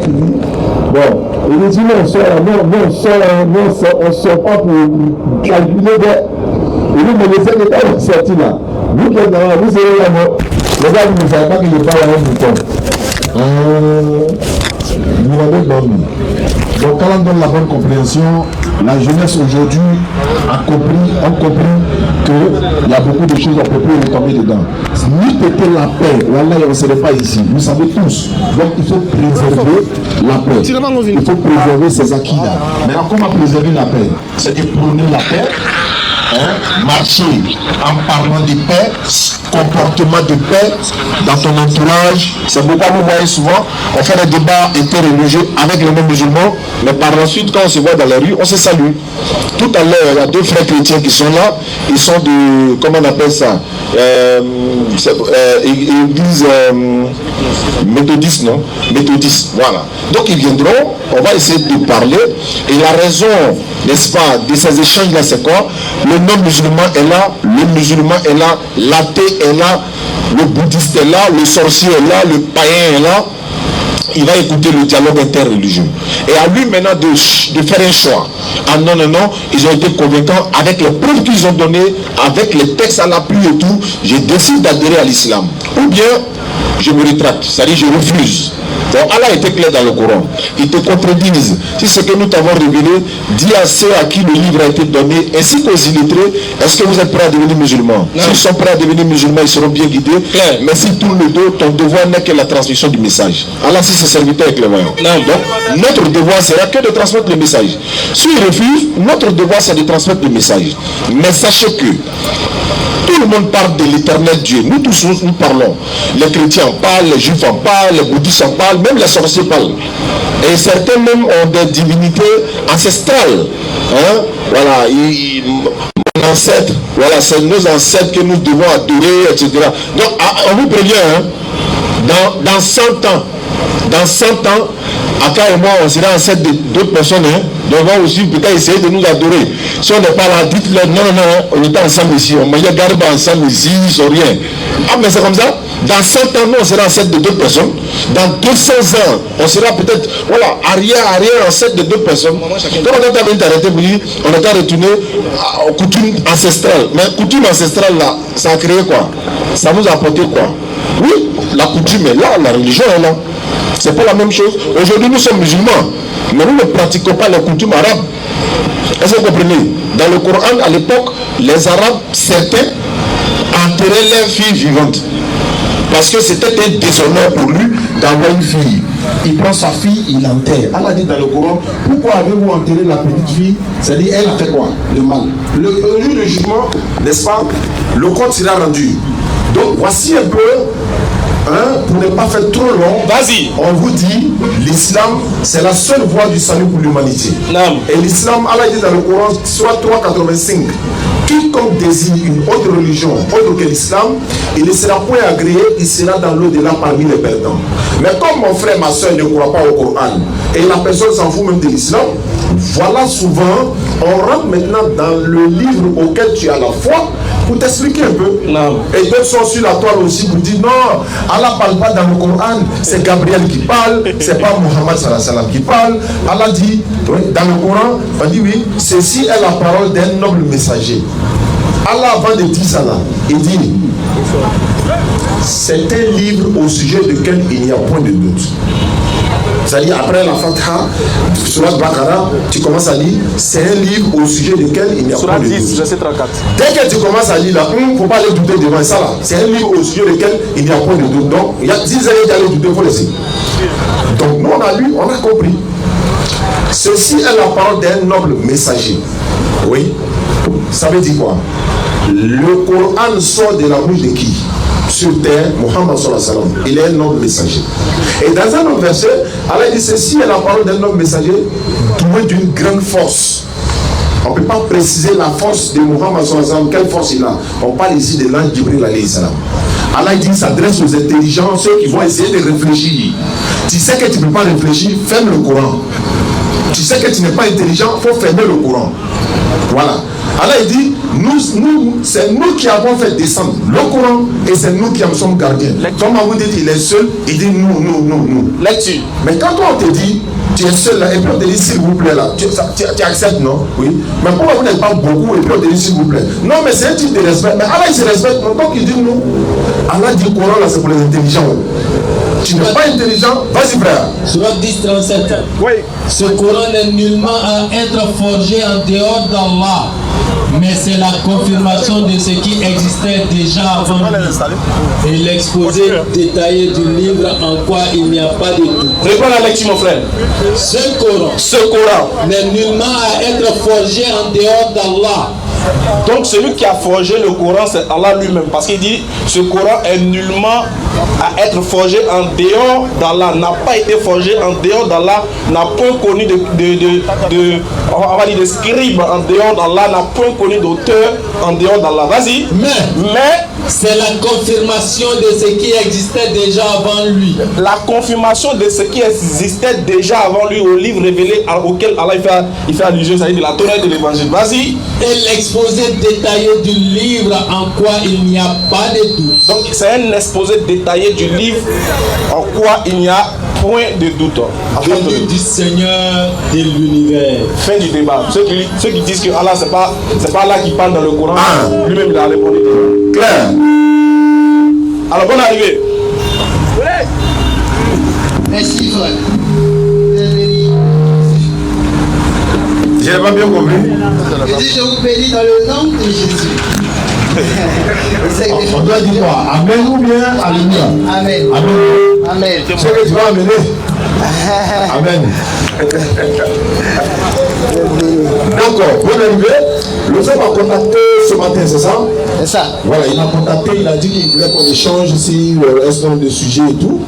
Bon, il dit non, on sort pas pour calculer des. Et nous, mais les États sont sortis là. Vous qui êtes là, vous serez là, les gars, vous ne savez pas qu'il n'est pas là un bouton. Vous avez dormi. Donc, quand on donne la bonne compréhension, la jeunesse aujourd'hui ont compris qu'il y a beaucoup de choses, on ne peut plus retomber dedans. N'eût été la paix, voilà, on ne serait pas ici. Vous savez tous. Donc, il faut préserver la paix. Il faut préserver ces acquis-là. Maintenant, comment préserver la paix? C'est de prôner la paix. Marcher en parlant de paix, comportement de paix dans ton entourage. C'est pourquoi vous voyez souvent, on fait des débats interreligieux avec les mêmes musulmans, mais par la suite, quand on se voit dans la rue, on se salue. Tout à l'heure, il y a deux frères chrétiens qui sont là, ils sont de, comment on appelle ça, église méthodiste, non? Méthodiste, voilà. Donc ils viendront, on va essayer de parler, et la raison, n'est-ce pas, de ces échanges-là, c'est quoi? Le non-musulman est là, le musulman est là, l'athée est là, le bouddhiste est là, le sorcier est là, le païen est là. Il va écouter le dialogue interreligieux. Et à lui maintenant de faire un choix. Ah non, ils ont été convaincants avec les preuves qu'ils ont données, avec les textes à l'appui et tout. Je décide d'adhérer à l'islam. Ou bien, je me rétracte, c'est-à-dire je refuse. Donc Allah était clair dans le Coran. Ils te contredisent. Si ce que nous t'avons révélé, dis à ceux à qui le livre a été donné, ainsi qu'aux illettrés, est-ce que vous êtes prêts à devenir musulmans? S'ils sont prêts à devenir musulmans, ils seront bien guidés. Claire. Mais s'ils tournent le dos, ton devoir n'est que la transmission du message. Allah, si ses serviteurs est clairvoyant. Donc, notre devoir sera que de transmettre le message. S'ils refusent, notre devoir c'est de transmettre le message. Mais sachez que tout le monde parle de l'éternel Dieu. Nous tous, nous parlons. Les chrétiens en parlent, les juifs en parlent, les bouddhistes en parlent, même les sorciers parlent. Et certains même ont des divinités ancestrales. Voilà, mon ancêtre, voilà, c'est nos ancêtres que nous devons adorer, etc. Donc, on vous prévient, dans 100 ans, Aka et moi, on sera ancêtre d'autres personnes, donc on va aussi peut-être essayer de nous adorer. Si on n'est pas là, dites-leur, non, on est ensemble ici, on mangeait garde ensemble ici, ils sont rien. Ah, mais c'est comme ça. Dans 100 ans, nous, on sera ancêtre de d'autres personnes. Dans 200 ans, on sera peut-être, voilà, arrière ancêtre de d'autres personnes. Donc, on est en train d'arrêter pour dire, on est en train de retourner aux coutumes ancestrales. Mais coutume ancestrale, là, ça a créé quoi? Ça nous a apporté quoi? Oui, la coutume est là, la religion est là. C'est pas la même chose. Aujourd'hui, nous sommes musulmans, mais nous ne pratiquons pas les coutumes arabes. Est-ce que vous comprenez? Dans le Coran, à l'époque, les Arabes, certains, enterraient leurs filles vivantes. Parce que c'était un déshonneur pour lui d'avoir une fille. Il prend sa fille, il l'enterre. Allah dit dans le Coran, pourquoi avez-vous enterré la petite fille? C'est-à-dire, elle a fait quoi? Le mal. Le jour du jugement, n'est-ce pas? Le compte sera rendu. Donc, voici un peu, pour ne pas faire trop long, vas-y. On vous dit, l'islam, c'est la seule voie du salut pour l'humanité. Et l'islam, Allah dit dans le Coran, soit 3,85. Quiconque désire une autre religion, autre que l'islam, il ne sera point agréé, il sera dans l'au-delà parmi les perdants. Mais comme mon frère, ma soeur ne croit pas au Coran, et la personne s'en fout même de l'islam, voilà souvent, on rentre maintenant dans le livre auquel tu as la foi, pour t'expliquer un peu. Et d'autres sont sur la toile aussi pour dire non, Allah ne parle pas dans le Coran, c'est Gabriel qui parle, c'est pas Muhammad sallallahu alayhi wa sallam qui parle. Allah dit, dans le Coran, on dit oui, ceci est la parole d'un noble messager. Allah, avant de dire ça là, il dit, c'est un livre au sujet duquel il n'y a point de doute. C'est-à-dire, après la Fatiha, sur la Bakara, tu commences à lire, c'est un livre au sujet duquel il n'y a pas de doute. Dès que tu commences à lire là, il ne faut pas aller douter devant ça là. C'est un livre au sujet duquel il n'y a pas de doute. Donc, il y a 10 années d'aller douter, il faut laisser. Donc, nous, on a lu, on a compris. Ceci est la parole d'un noble messager. Oui. Ça veut dire quoi? Le Coran sort de la bouche de qui? Sur terre, Muhammad sallallahu alayhi wa sallam. Il est un noble messager. Et dans un autre verset, Allah dit ceci est la parole d'un noble messager doué d'une grande force. On ne peut pas préciser la force de Muhammad sallallahu alayhi wa sallam, quelle force il a. On parle ici de l'ange Jibril alayhi salam. Allah dit, il s'adresse aux intelligents, ceux qui vont essayer de réfléchir. Tu sais que tu ne peux pas réfléchir, ferme le Coran. Tu sais que tu n'es pas intelligent, il faut fermer le Coran. Voilà. Allah il dit, c'est nous qui avons fait descendre le Coran et c'est nous qui en sommes gardiens. Comme vous dites, il est seul, il dit nous. Lecture. Mais quand on te dit, tu es seul là, et puis on te dit s'il vous plaît là, tu acceptes, non? Oui. Mais pourquoi vous n'êtes pas beaucoup et puis on te dit s'il vous plaît? Non, mais c'est un type de respect. Mais Allah il se respecte, donc il dit non. Allah dit Coran là, c'est pour les intelligents. Tu n'es pas intelligent, vas-y frère. Surat 10:37. Oui. Ce Coran n'est nullement à être forgé en dehors d'Allah, mais c'est la confirmation de ce qui existait déjà avant lui. Et l'exposé détaillé du livre en quoi il n'y a pas de doute. Réponds à la lecture, mon frère. Ce Coran n'est nullement à être forgé en dehors d'Allah. Donc celui qui a forgé le Coran, c'est Allah lui-même. Parce qu'il dit, ce Coran est nullement à être forgé en dehors d'Allah. N'a pas été forgé en dehors d'Allah. N'a point connu on va dire de scribe en dehors d'Allah. N'a point connu d'auteur en dehors d'Allah. Vas-y. Mais c'est la confirmation de ce qui existait déjà avant lui. La confirmation de ce qui existait déjà avant lui au livre révélé auquel Allah il fait allusion, c'est-à-dire de la Torah et de l'évangile. Vas-y. Et l'exposé détaillé du livre en quoi il n'y a pas de doute. Donc c'est un exposé détaillé du livre en quoi il n'y a point de doute. Venu du Seigneur de l'univers. Fin du débat. Ceux qui disent que Allah c'est pas Allah qui parle dans le Coran, lui-même il a répondu. Claire. Alors bonne arrivée. Merci frère. Je n'ai pas bien compris. Je dis, je vous bénis dans le nom de Jésus. On doit dire quoi? Amen ou bien Alléluia? Amen. Amen. Amen. C'est que tu vas amener. Amen. D'accord, bonne arrivée. Le Seigneur m'a contacté ce matin, c'est ça? C'est ça. Voilà, il m'a contacté, il a dit qu'il voulait qu'on échange sur un certain nombre de sujets et tout.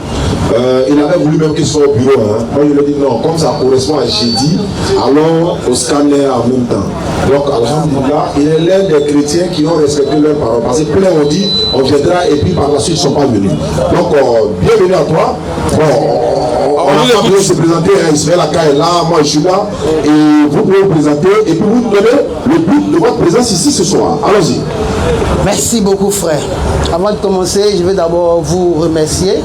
Il avait voulu même qu'il soit au bureau. Moi, je lui ai dit non, comme ça correspond à jeudi, allons au scanner en même temps. Donc, alhamdulillah, il est l'un des chrétiens qui ont respecté leurs paroles. Parce que plein ont dit, on viendra et puis par la suite, ils ne sont pas venus. Donc, bienvenue à toi. Bon, on a pas besoin de se présenter, Ismaël Aka est là, moi je suis là, et vous pouvez vous présenter, et puis vous nous donnez le but de votre présence ici ce soir. Allons-y. Merci beaucoup frère. Avant de commencer, je vais d'abord vous remercier.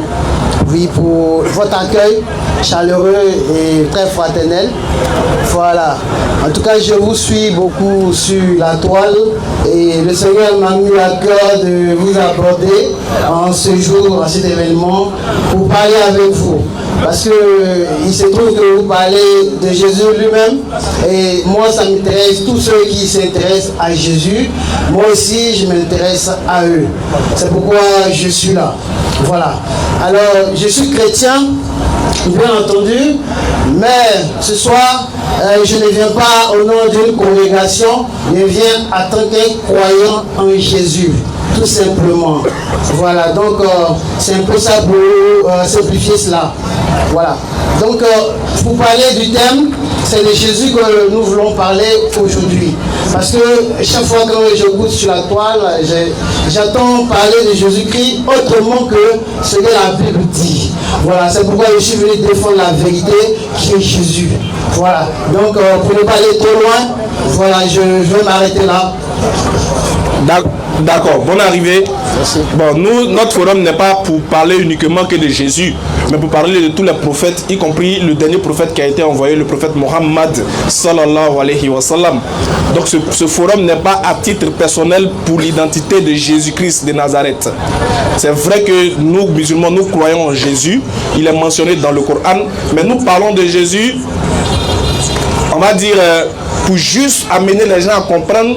Oui, pour votre accueil chaleureux et très fraternel. Voilà. En tout cas, je vous suis beaucoup sur la toile et le Seigneur m'a mis à cœur de vous aborder en ce jour, à cet événement, pour parler avec vous. Parce que il se trouve que vous parlez de Jésus lui-même et moi ça m'intéresse, tous ceux qui s'intéressent à Jésus, moi aussi je m'intéresse à eux. C'est pourquoi je suis là. Voilà. Alors je suis chrétien, bien entendu, mais ce soir je ne viens pas au nom d'une congrégation, je viens en tant qu'un croyant en Jésus. Tout simplement. Voilà, donc c'est un peu ça pour simplifier cela. Voilà. Donc pour parler du thème, c'est de Jésus que nous voulons parler aujourd'hui. Parce que chaque fois que je goûte sur la toile, j'entends parler de Jésus-Christ autrement que ce que la Bible dit. Voilà, c'est pourquoi je suis venu défendre la vérité qui est Jésus. Voilà. Donc pour ne pas aller trop loin, voilà, je vais m'arrêter là. D'accord, bonne arrivée. Merci. Bon, notre forum n'est pas pour parler uniquement que de Jésus, mais pour parler de tous les prophètes, y compris le dernier prophète qui a été envoyé, le prophète Mohammed sallallahu alayhi wa sallam. Donc ce forum n'est pas à titre personnel pour l'identité de Jésus-Christ de Nazareth. C'est vrai que nous, musulmans, nous croyons en Jésus, il est mentionné dans le Coran, mais nous parlons de Jésus, on va dire, pour juste amener les gens à comprendre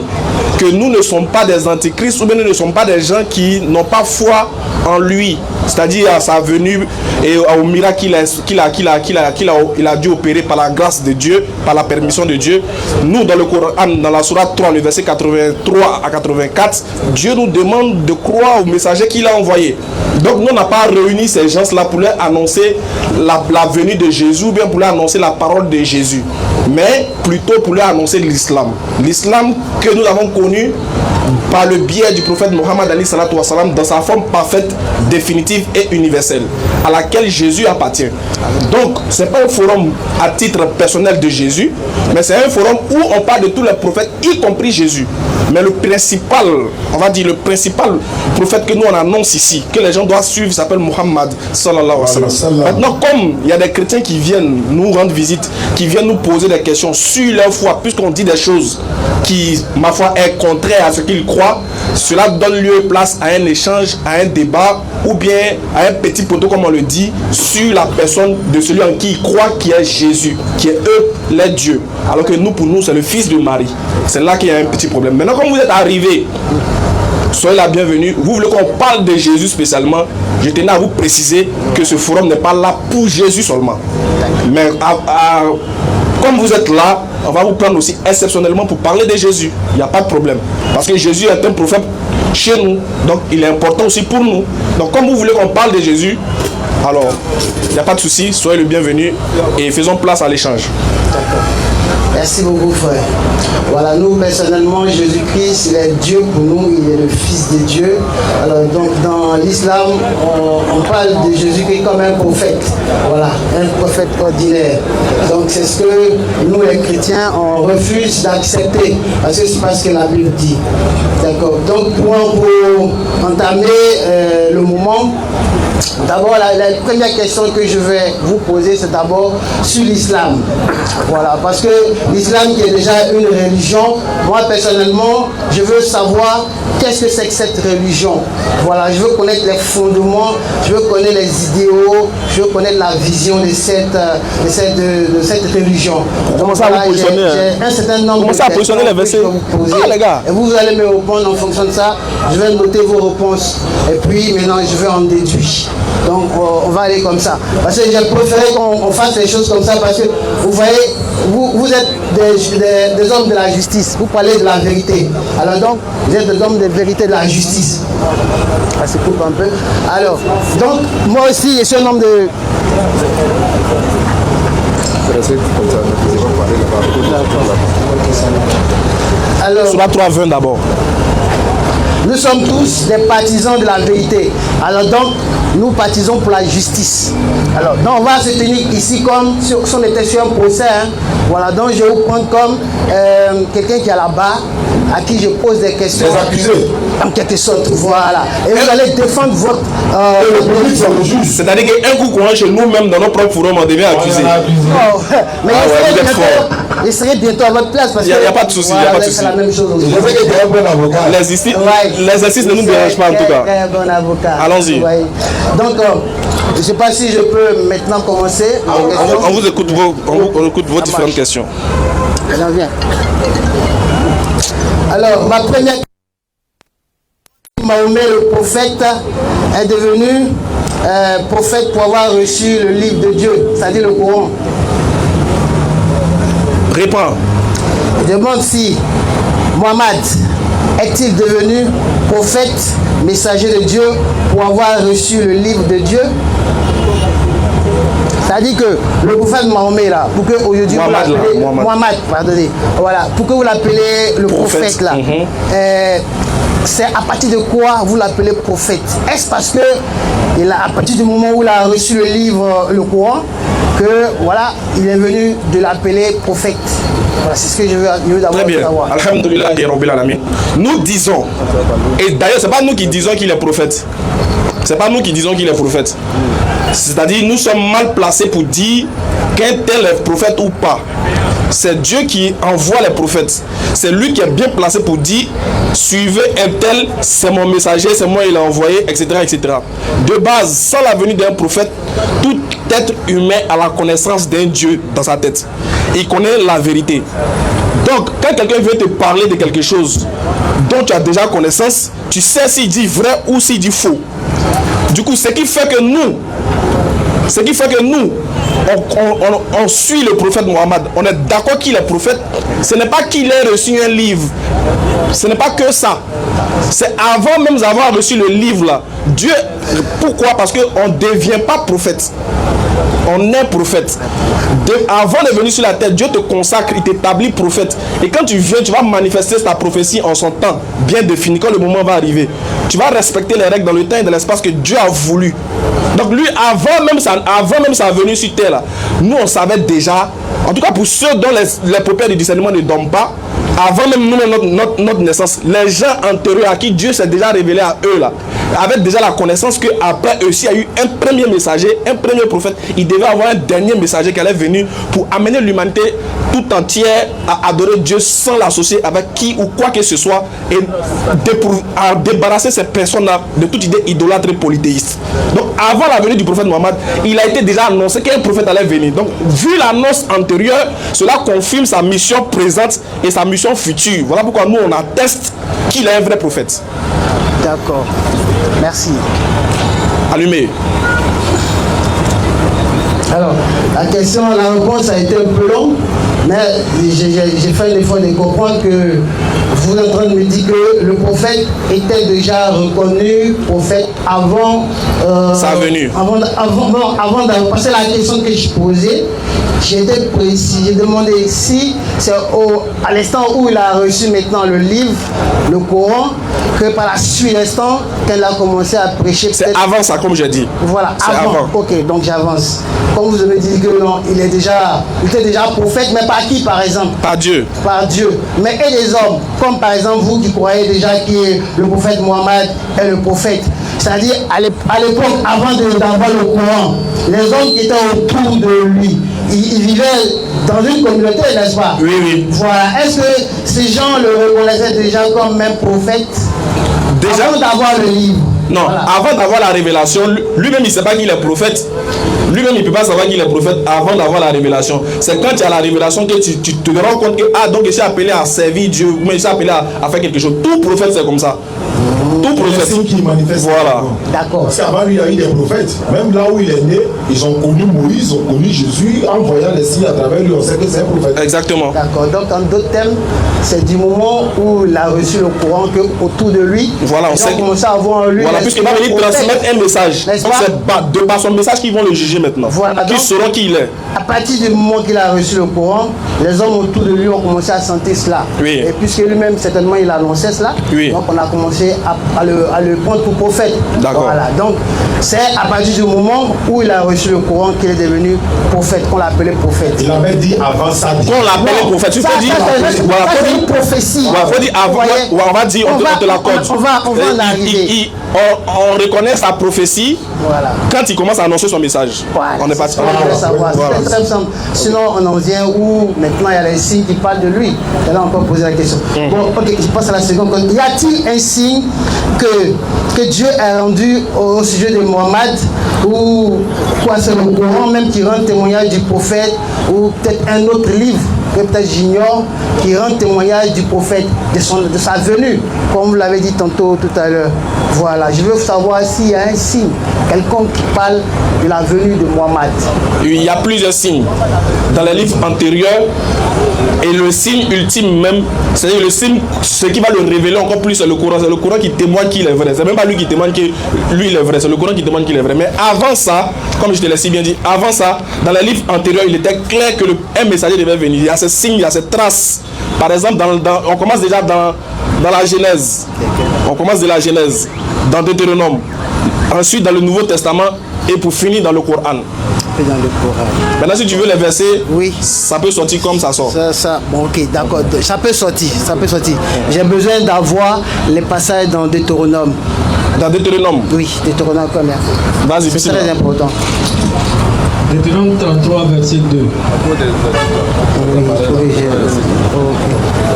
que nous ne sommes pas des antichrists ou bien nous ne sommes pas des gens qui n'ont pas foi en lui, c'est-à-dire à sa venue et au miracle qu'il a dû opérer par la grâce de Dieu, par la permission de Dieu. Nous, dans le Coran, dans la sourate 3, le verset 83 à 84, Dieu nous demande de croire au messager qu'il a envoyé. Donc nous n'avons pas réuni ces gens-là pour leur annoncer la venue de Jésus ou bien pour leur annoncer la parole de Jésus, mais plutôt pour leur annoncer l'islam. L'islam que nous avons connu venu par le biais du prophète Mohammed Ali salatu wassalam dans sa forme parfaite, définitive et universelle, à laquelle Jésus appartient. Donc, ce n'est pas un forum à titre personnel de Jésus, mais c'est un forum où on parle de tous les prophètes, y compris Jésus. Mais le principal, on va dire le principal prophète que nous on annonce ici, que les gens doivent suivre, s'appelle Muhammad sallallahu alayhi wa sallam. Maintenant, comme il y a des chrétiens qui viennent nous rendre visite, qui viennent nous poser des questions sur leur foi, puisqu'on dit des choses qui, ma foi, est contraire à ce qu'ils croient, cela donne lieu et place à un échange, à un débat, ou bien à un petit poteau, comme on le dit, sur la personne de celui en qui ils croient, qui est Jésus, qui est eux, les dieux. Alors que nous, pour nous, c'est le fils de Marie. C'est là qu'il y a un petit problème. Maintenant, comme vous êtes arrivés, soyez la bienvenue. Vous voulez qu'on parle de Jésus spécialement, je tenais à vous préciser que ce forum n'est pas là pour Jésus seulement. Mais comme vous êtes là, on va vous prendre aussi exceptionnellement pour parler de Jésus. Il n'y a pas de problème. Parce que Jésus est un prophète chez nous. Donc il est important aussi pour nous. Donc comme vous voulez qu'on parle de Jésus, alors il n'y a pas de souci, soyez le bienvenu et faisons place à l'échange. Merci beaucoup, frère. Voilà, nous, personnellement, Jésus-Christ, il est Dieu pour nous, il est le Fils de Dieu. Alors, donc, dans l'islam, on parle de Jésus-Christ comme un prophète. Voilà, un prophète ordinaire. Donc, c'est ce que nous, les chrétiens, on refuse d'accepter. Parce que c'est pas ce que la Bible dit. D'accord. Donc, pour entamer le moment, d'abord, la première question que je vais vous poser, c'est d'abord sur l'islam. Voilà, parce que l'islam qui est déjà une religion, moi personnellement, je veux savoir qu'est-ce que c'est que cette religion. Voilà, je veux connaître les fondements, je veux connaître les idéaux, je veux connaître la vision de cette religion. Comment ça vous positionnez? J'ai un certain nombre Comment ça positionner les versets? Ah, les gars. Et vous allez me répondre en fonction de ça. Je vais noter vos réponses. Et puis maintenant, je vais en déduire. Donc, on va aller comme ça. Parce que j'ai préféré qu'on fasse les choses comme ça parce que, vous voyez, vous êtes des hommes de la justice. Vous parlez de la vérité. Alors donc, vous êtes des hommes de vérité, de la justice. Ça se coupe un peu. Alors, donc, moi aussi, je suis un homme de... Alors, sur la 3:20 d'abord. Nous sommes tous des partisans de la vérité. Alors donc, nous partisons pour la justice. Alors, donc on va se tenir ici comme si on était sur un procès. Hein. Voilà, donc je vais vous prendre comme quelqu'un qui est là-bas, à qui je pose des questions. Les accusés. En quelque sorte, voilà. Et vous allez défendre votre... C'est-à-dire qu'un coup qu'on rentre chez nous-mêmes dans nos propres forums, on devient accusé. Oh, mais il serait bientôt à votre place. Parce il n'y a pas de souci. Voilà, il y a pas de souci. c'est la même chose aussi. Je sais que tu es un bon avocat. L'exercice ne nous dérange pas en tout cas. Très bon avocat. Allons-y. Donc, je ne sais pas si je peux maintenant commencer. On vous écoute vos différentes questions. J'en viens. Alors, ma première question, Mahomet le prophète est devenu prophète pour avoir reçu le livre de Dieu, c'est-à-dire le Coran. Réponds. Je demande si Mohammed est-il devenu prophète, messager de Dieu pour avoir reçu le livre de Dieu? C'est-à-dire que le prophète Mahomet là, pour que aujourd'hui vous l'appelez Mohammed, pardonnez, voilà, pour que vous l'appelez le prophète là, c'est à partir de quoi vous l'appelez prophète? Est-ce parce que à partir du moment où il a reçu le livre, le Coran, que voilà, il est venu de l'appeler prophète? Voilà, c'est ce que je veux d'abord savoir. Alhamdulillah Rabbil Alamin. Nous disons, et d'ailleurs c'est pas nous qui disons qu'il est prophète. C'est pas nous qui disons qu'il est prophète. C'est-à-dire nous sommes mal placés pour dire qu'un tel est prophète ou pas. C'est Dieu qui envoie les prophètes. C'est lui qui est bien placé pour dire suivez un tel, c'est mon messager, c'est moi il a envoyé, etc., etc. De base, sans la venue d'un prophète, tout être humain a la connaissance d'un Dieu dans sa tête. Il connaît la vérité. Donc, quand quelqu'un vient te parler de quelque chose dont tu as déjà connaissance, tu sais s'il dit vrai ou s'il dit faux. Du coup, ce qui fait que nous, on suit le prophète Mohammed, on est d'accord qu'il est prophète, ce n'est pas qu'il ait reçu un livre, ce n'est pas que ça, c'est avant même d'avoir reçu le livre là. Dieu, pourquoi? Parce qu'on ne devient pas prophète. On est prophète. Avant de venir sur la terre, Dieu te consacre, il t'établit prophète. Et quand tu viens, tu vas manifester ta prophétie en son temps, bien défini, quand le moment va arriver. Tu vas respecter les règles dans le temps et dans l'espace que Dieu a voulu. Donc lui, avant même sa venue sur terre, là, nous on savait déjà, en tout cas pour ceux dont les paupières du discernement ne dorment pas, avant même notre naissance, les gens antérieurs à qui Dieu s'est déjà révélé à eux là, avaient déjà la connaissance qu'après eux aussi il y a eu un premier messager, un premier prophète. Il devait avoir un dernier messager qui allait venir pour amener l'humanité tout entière à adorer Dieu sans l'associer avec qui ou quoi que ce soit et à débarrasser ces personnes-là de toute idée idolâtre et polythéiste. Donc avant la venue du prophète Mohammed, il a été déjà annoncé qu'un prophète allait venir. Donc vu l'annonce antérieure, cela confirme sa mission présente et sa mission future. Voilà pourquoi nous on atteste qu'il est un vrai prophète. D'accord. Merci. Allumez. Alors, la réponse a été un peu longue, mais j'ai fait l'effort de comprendre que vous êtes en train de me dire que le prophète était déjà reconnu prophète avant sa venue. Avant parce que la question que je posais, j'étais précis, j'ai demandé si c'est à l'instant où il a reçu maintenant le livre, le Coran, que par la suite l'instant qu'elle a commencé à prêcher. C'est avant ça, comme j'ai dit. Voilà, avant. Ok, donc j'avance. Comme vous avez dit que non, il était déjà prophète, mais par qui par exemple? Par Dieu. Par Dieu. Mais et les hommes, comme par exemple vous qui croyez déjà que le prophète Mohammed est le prophète. C'est-à-dire à l'époque, avant d'avoir le Coran, les hommes qui étaient autour de lui, ils vivaient dans une communauté, n'est-ce pas? Oui, oui. Voilà. Est-ce que ces gens le reconnaissaient déjà comme même prophète déjà, avant d'avoir le livre? Non, voilà. Avant d'avoir la révélation, lui-même il ne sait pas qu'il est prophète. Lui-même il ne peut pas savoir qu'il est prophète avant d'avoir la révélation. C'est quand tu as la révélation que tu te rends compte que donc je suis appelé à servir Dieu, mais je suis appelé à faire quelque chose. Tout prophète c'est comme ça. Tout prophète. C'est qui manifeste. Voilà. D'accord. Parce qu'avant lui il y a eu des prophètes. Même là où il est né, ils ont connu Moïse, ils ont connu Jésus. En voyant les signes à travers lui, on sait que c'est un prophète. Exactement. D'accord. Donc en d'autres termes, c'est du moment où il a reçu le Coran que autour de lui, voilà, on sait commencé à voir en lui. Voilà, puisqu'il va venir transmettre un message. Donc c'est de par son message qu'ils vont le juger maintenant. Voilà, qu'ils sauront qui il est. À partir du moment qu'il a reçu le Coran, les hommes autour de lui ont commencé à sentir cela. Oui. Et puisque lui-même, certainement, il annonçait cela, oui. Donc on a commencé à le prendre pour prophète. D'accord. Voilà. Donc c'est à partir du moment où il a reçu le Coran qu'il est devenu prophète, qu'on l'appelait prophète. Il avait dit avant ça. Qu'on l'appelait prophète. Tu peux dire. Voilà, c'est une prophétie. Voilà, faut dire avant. On va dire, on te l'accorde. On va en arriver. On reconnaît sa prophétie. Voilà. Quand il commence à annoncer son message. Voilà. On est parti. Voilà. C'est très simple. Sinon, on en vient où maintenant il y a les signes qui parlent de lui. Et là, on peut poser la question. Bon, ok, je passe à la seconde. Y a-t-il un signe que Dieu a rendu au sujet de Mohammed, ou quoi, c'est le Coran même qui rend témoignage du prophète, ou peut-être un autre livre que peut-être j'ignore, qui rend témoignage du prophète, de sa venue, comme vous l'avez dit tantôt tout à l'heure. Voilà, je veux savoir s'il y a un signe quelconque qui parle de la venue de Mohammed. Il y a plusieurs signes dans les livres antérieurs, et le signe ultime même, c'est-à-dire le signe, ce qui va le révéler encore plus, c'est le Coran. C'est le Coran qui témoigne qu'il est vrai. C'est même pas lui qui témoigne que lui il est vrai, c'est le Coran qui témoigne qu'il est vrai. Mais avant ça, comme je te l'ai si bien dit, avant ça, dans les livres antérieurs, il était clair que un messager devait venir. Il y a ces signes, il y a ces traces. Par exemple, on commence déjà dans la Genèse. On commence de la Genèse, dans Deutéronome. Ensuite, dans le Nouveau Testament, et pour finir, dans le Coran. Dans le Coran. Maintenant, si tu veux les versets, oui. Ça peut sortir comme ça sort. Bon, ok, d'accord. Ça peut sortir. J'ai besoin d'avoir les passages dans Deutéronome. Dans Deutéronome? Oui, Deutéronome première. Vas-y, c'est très important. Deutéronome 33, verset 2.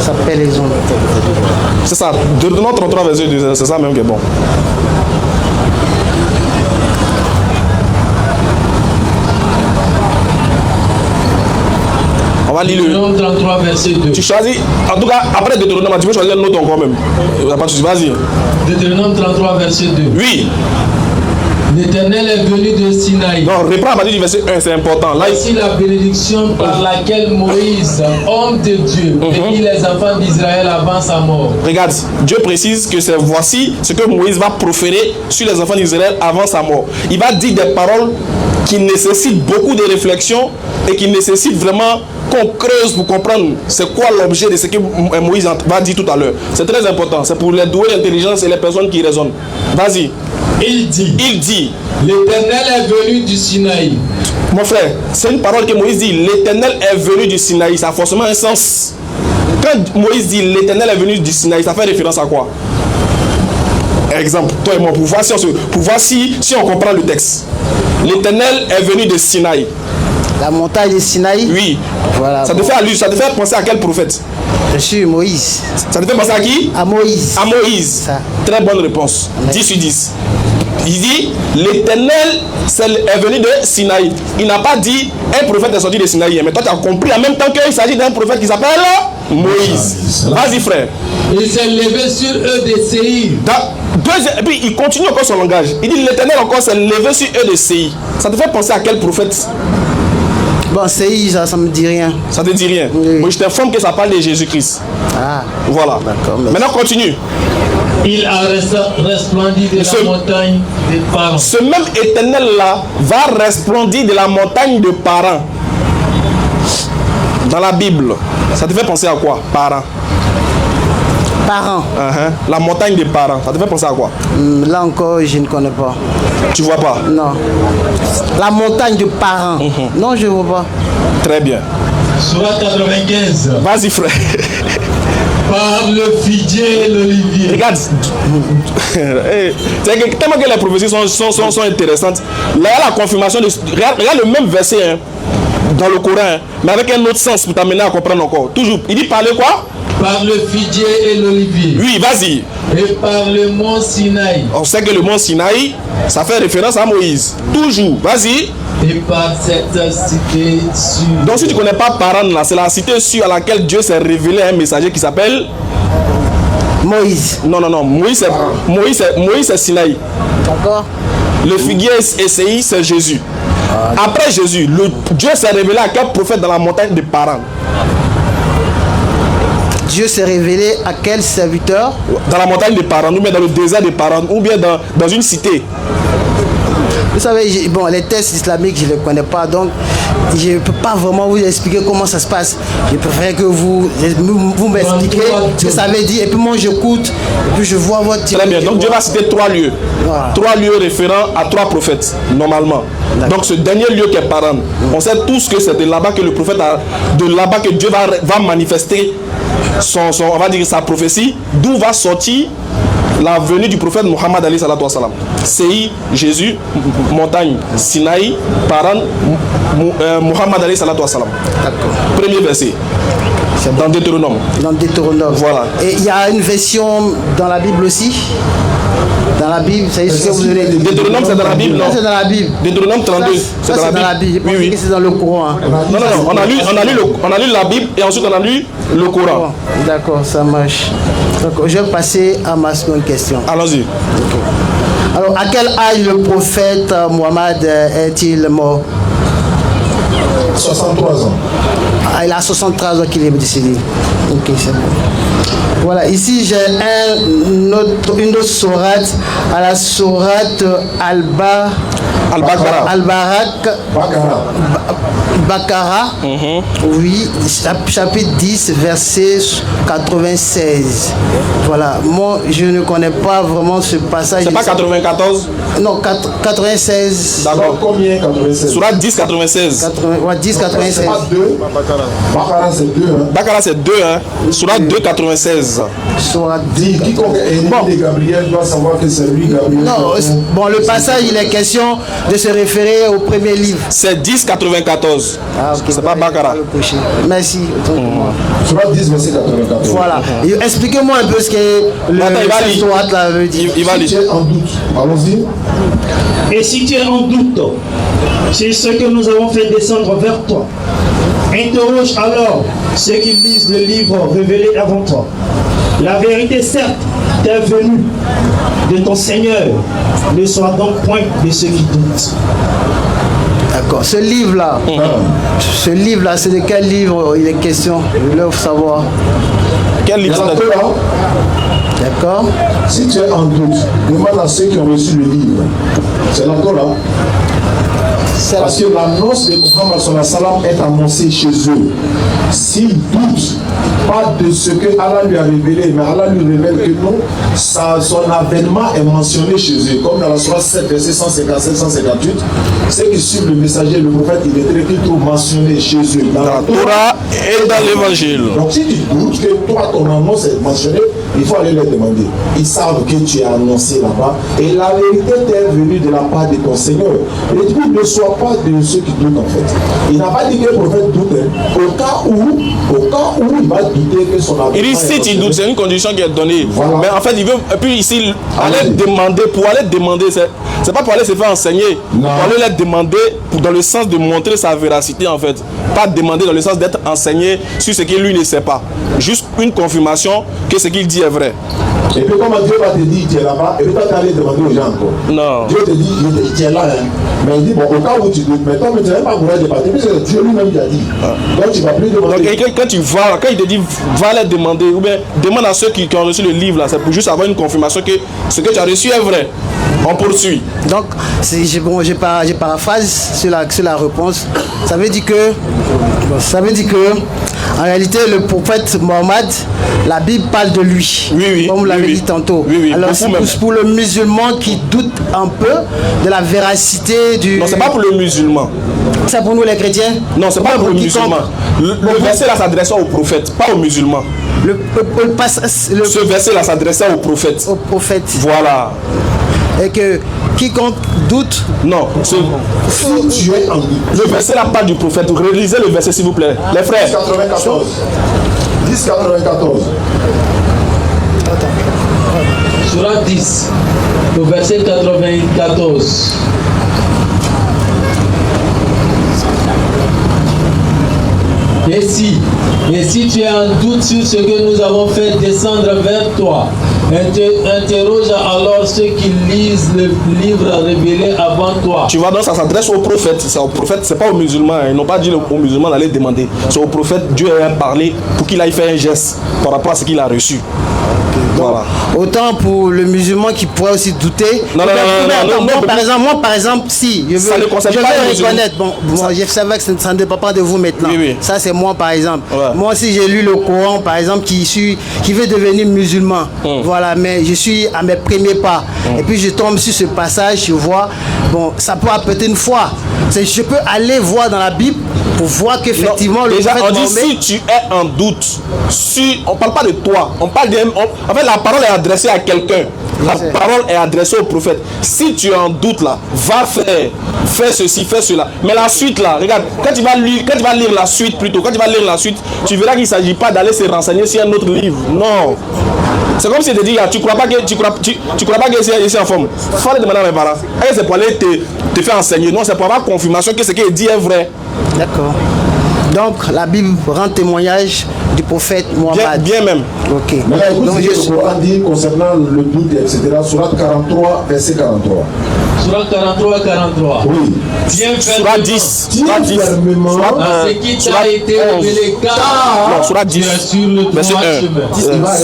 Ça s'appelle les ondes. C'est ça, Deutéronome 33, verset 2, c'est ça même qui est bon. On va lire Deutéronome 33, verset 2. Tu choisis, en tout cas, après Deutéronome, tu peux choisir un autre encore même. Pas de souci, vas-y. Deutéronome 33, verset 2. Oui. L'Éternel est venu de Sinaï. Non, reprends à partir du verset 1, c'est important. Là, voici la bénédiction par laquelle Moïse, homme de Dieu, bénit les enfants d'Israël avant sa mort. Regarde, Dieu précise que c'est voici ce que Moïse va proférer sur les enfants d'Israël avant sa mort. Il va dire des paroles qui nécessite beaucoup de réflexion et qui nécessite vraiment qu'on creuse pour comprendre c'est quoi l'objet de ce que Moïse va dire tout à l'heure. C'est très important. C'est pour les doués d'intelligence et les personnes qui raisonnent. Vas-y. Il dit, l'Éternel est venu du Sinaï. Mon frère, c'est une parole que Moïse dit, l'Éternel est venu du Sinaï. Ça a forcément un sens. Quand Moïse dit l'Éternel est venu du Sinaï, ça fait référence à quoi? Exemple, toi et moi, pour voir si on comprend le texte. L'Éternel est venu de Sinaï. La montagne de Sinaï. Oui. Voilà. Ça te fait penser à quel prophèt? Je suis Moïse. Ça te fait penser à qui? À Moïse. À Moïse. Ça. Très bonne réponse. 10 sur 10. Il dit, l'Éternel est venu de Sinaï. Il n'a pas dit, un prophète est sorti de Sinaï. Mais toi, tu as compris en même temps qu'il s'agit d'un prophète qui s'appelle Moïse. Vas-y, frère. Il s'est levé sur eux des Séir. Et puis, il continue encore son langage. Il dit, l'Éternel encore s'est levé sur eux de Séir. Ça te fait penser à quel prophète? Bon, Séir, ça me dit rien. Ça te dit rien? Oui. Moi, je t'informe que ça parle de Jésus-Christ. Ah. Voilà. D'accord. Maintenant, continue. Il a resplendi de la montagne des Paran. Ce même Éternel-là va resplendir de la montagne de Paran. Dans la Bible, ça te fait penser à quoi? Paran. Parents. La montagne des Paran, ça te fait penser à quoi? Là encore, je ne connais pas. Tu vois pas? Non. La montagne de Paran. Non, je ne vois pas. Très bien. Sourate 95. Vas-y, frère. Par le figuier et l'olivier. Regarde. Tellement que les prophéties sont intéressantes. Là, il y a la confirmation de. Regarde le même verset dans le Coran, mais avec un autre sens pour t'amener à comprendre encore. Toujours. Il dit parler quoi? Par le figuier et l'olivier. Oui, vas-y. Et par le mont Sinaï. On sait que le mont Sinaï, ça fait référence à Moïse. Toujours. Vas-y. Et par cette cité sûre. Donc si tu ne connais pas Paran, là, c'est la cité sûre à laquelle Dieu s'est révélé un messager qui s'appelle Moïse. Non. Moïse c'est Sinaï. D'accord. Le figuier et Séi, c'est Jésus. Après Jésus, Dieu s'est révélé à quel prophète dans la montagne de Paran? Dieu s'est révélé à quel serviteur? Dans la montagne de Paran, ou bien dans le désert de Paran, ou bien dans une cité. Vous savez, bon, les textes islamiques, je ne les connais pas, donc je ne peux pas vraiment vous expliquer comment ça se passe. Je préfère que vous m'expliquiez ce que ça veut dire, et puis moi j'écoute, et puis je vois votre... Très bien, donc Dieu va citer 3 lieux. Voilà. 3 lieux référents à 3 prophètes, normalement. Donc ce dernier lieu qui est Paran, on sait tous que c'est de là-bas que le prophète de là-bas que Dieu va manifester on va dire sa prophétie, d'où va sortir la venue du prophète Mohammed alayhi salatu wa salam. Séi, Jésus, montagne, Sinaï, Paran, Mohammed alayhi salatu wa salam. D'accord. Premier verset. Dans Deutéronome. Dans Deutéronome. Voilà. Et il y a une version dans la Bible aussi. Dans la Bible, c'est ce que vous avez dit. Deutéronome, c'est dans la Bible, non? C'est dans la Bible. Deutéronome 32, c'est dans la Bible. Je pense que c'est dans le Coran. Hein. Non. On a lu la Bible et ensuite on a lu le Coran. D'accord, ça marche. Donc, je vais passer à ma seconde question. Allons-y. Alors, à quel âge le prophète Mohammed est-il mort? 63 ans. Ah, il a 63 ans qu'il est décédé. Ok, c'est bon. Voilà, ici j'ai une autre sourate, à la sourate Bakara. Oui, chapitre 10, verset 96. Voilà, moi je ne connais pas vraiment ce passage. C'est pas 94? Non, 96. D'accord. Combien 96? Sourate 10, 96. 10, 96. C'est pas 2. Bakara c'est 2. Hein. Bakara c'est 2, hein. Sourate 2, 96. Sourate 10. Quiconque est né de Gabriel doit savoir que c'est lui, Gabriel. Non, bon, le passage, il est question de se référer au premier livre. C'est 10, 94. Ah, ok. C'est pas Bakara. Merci. Sourate 10, verset 94. Voilà. Et expliquez-moi un peu ce que le sourate là veut dire. Il va Si tu es en doute, allons-y. Et si tu es en doute, c'est ce que nous avons fait descendre vers toi. Interroge alors ceux qui lisent le livre révélé avant toi. La vérité, certes, t'est venue de ton Seigneur. Ne sois donc point de ceux qui doutent. D'accord. Ce livre-là, c'est de quel livre il est question? Je voulais savoir. Quel livre? D'accord. Si tu es en doute, demande à ceux qui ont reçu le livre. C'est la Torah. Parce que l'annonce de Mohammed sallam est annoncée chez eux. S'ils doutent pas de ce que Allah lui a révélé, mais Allah lui révèle que non, son avènement est mentionné chez eux. Comme dans la sourate 7, verset 157-158, c'est que sur le messager, le prophète, il est très tout mentionné chez eux. Dans la Torah et dans l'évangile. Donc si tu doutes que toi, ton annonce est mentionnée, il faut aller leur demander. Ils savent que tu es annoncé là-bas et la vérité t'est venue de la part de ton Seigneur. Et du coup, ne sois pas de ceux qui doutent en fait. Il n'a pas dit que le prophète doute. Au cas où il va douter que son avènement. Il dit si tu doutes, c'est une condition qui est donnée. Voilà. Mais en fait, il veut. Et puis ici, aller demander, pour aller demander, c'est pas pour aller se faire enseigner. Non. Pour aller leur demander dans le sens de montrer sa véracité en fait. Pas demander dans le sens d'être enseigné sur ce qu'il lui ne sait pas. Juste une confirmation que ce qu'il dit est vrai. Et puis comment Dieu va te dire tu es là-bas, et puis toi tu vas aller demander aux gens encore. Non. Dieu te dit tu es là, hein. Mais il dit bon au cas où tu doutes, mais toi tu n'as pas courage de partir, puisque Dieu lui-même t'a dit. Donc tu vas plus demander. Donc quand tu vas, quand il te dit va les demander, ou bien demande à ceux qui ont reçu le livre là, c'est pour juste avoir une confirmation que ce que tu as reçu est vrai. On poursuit. Donc, je paraphrase sur la réponse. Ça veut dire que, en réalité, le prophète Mohammed, la Bible parle de lui, comme vous l'avez dit tantôt. Alors, c'est pour le musulman qui doute un peu de la véracité du... Non, c'est pas pour le musulman. C'est pour nous les chrétiens? Non, c'est pas pour le musulman. Le verset là s'adressait au prophète, pas aux musulmans. Ce verset là s'adressait au prophète. Au prophète. Voilà. Et que quiconque doute. Non, si tu es en doute. Le verset là parle du prophète. Relisez le verset s'il vous plaît. Les frères. 10,94. 10,94. Surat 10, le verset 94. Et si tu es en doute sur ce que nous avons fait descendre vers toi, interroge alors ceux qui lisent le livre révélé avant toi. Tu vois, donc ça s'adresse au prophète. C'est au prophète, c'est pas aux musulmans. Ils n'ont pas dit aux musulmans d'aller demander. C'est au prophète, Dieu a parlé pour qu'il aille faire un geste par rapport à ce qu'il a reçu. Voilà. Autant pour le musulman qui pourrait aussi douter. Non, par exemple, si je veux reconnaître, je savais que ça ne dépend pas de vous maintenant. Oui. Ça c'est moi par exemple. Ouais. Moi aussi j'ai lu le Coran par exemple qui veut devenir musulman. Voilà, mais je suis à mes premiers pas. Et puis je tombe sur ce passage, je vois, bon, ça peut apporter une foi. Je peux aller voir dans la Bible pour voir qu'effectivement le déjà prophète on dit Mohamed, si tu es en doute, on parle pas de toi, on parle en fait la parole est adressée à quelqu'un. La parole est adressée au prophète. Si tu es en doute là, va faire ceci, fais cela. Mais la suite là, regarde, quand tu vas lire la suite plutôt, quand tu vas lire la suite, tu verras qu'il ne s'agit pas d'aller se renseigner sur un autre livre. Non. C'est comme si tu te dis, tu crois pas que c'est en forme. Il faut aller demander à mes parents. C'est pour aller te faire enseigner. Non, c'est pour avoir confirmation que ce qu'il dit est vrai. D'accord. Donc la Bible rend témoignage du prophète Mohammed. Bien même. Ok. Maintenant, écoute ce que le Coran dit concernant le doute, etc. Surat 43, verset 43. Surat 43. Oui. Surat 10. Surat 10. Ce qui t'a été révélé, car non, Surat 10. sur le droit chemin.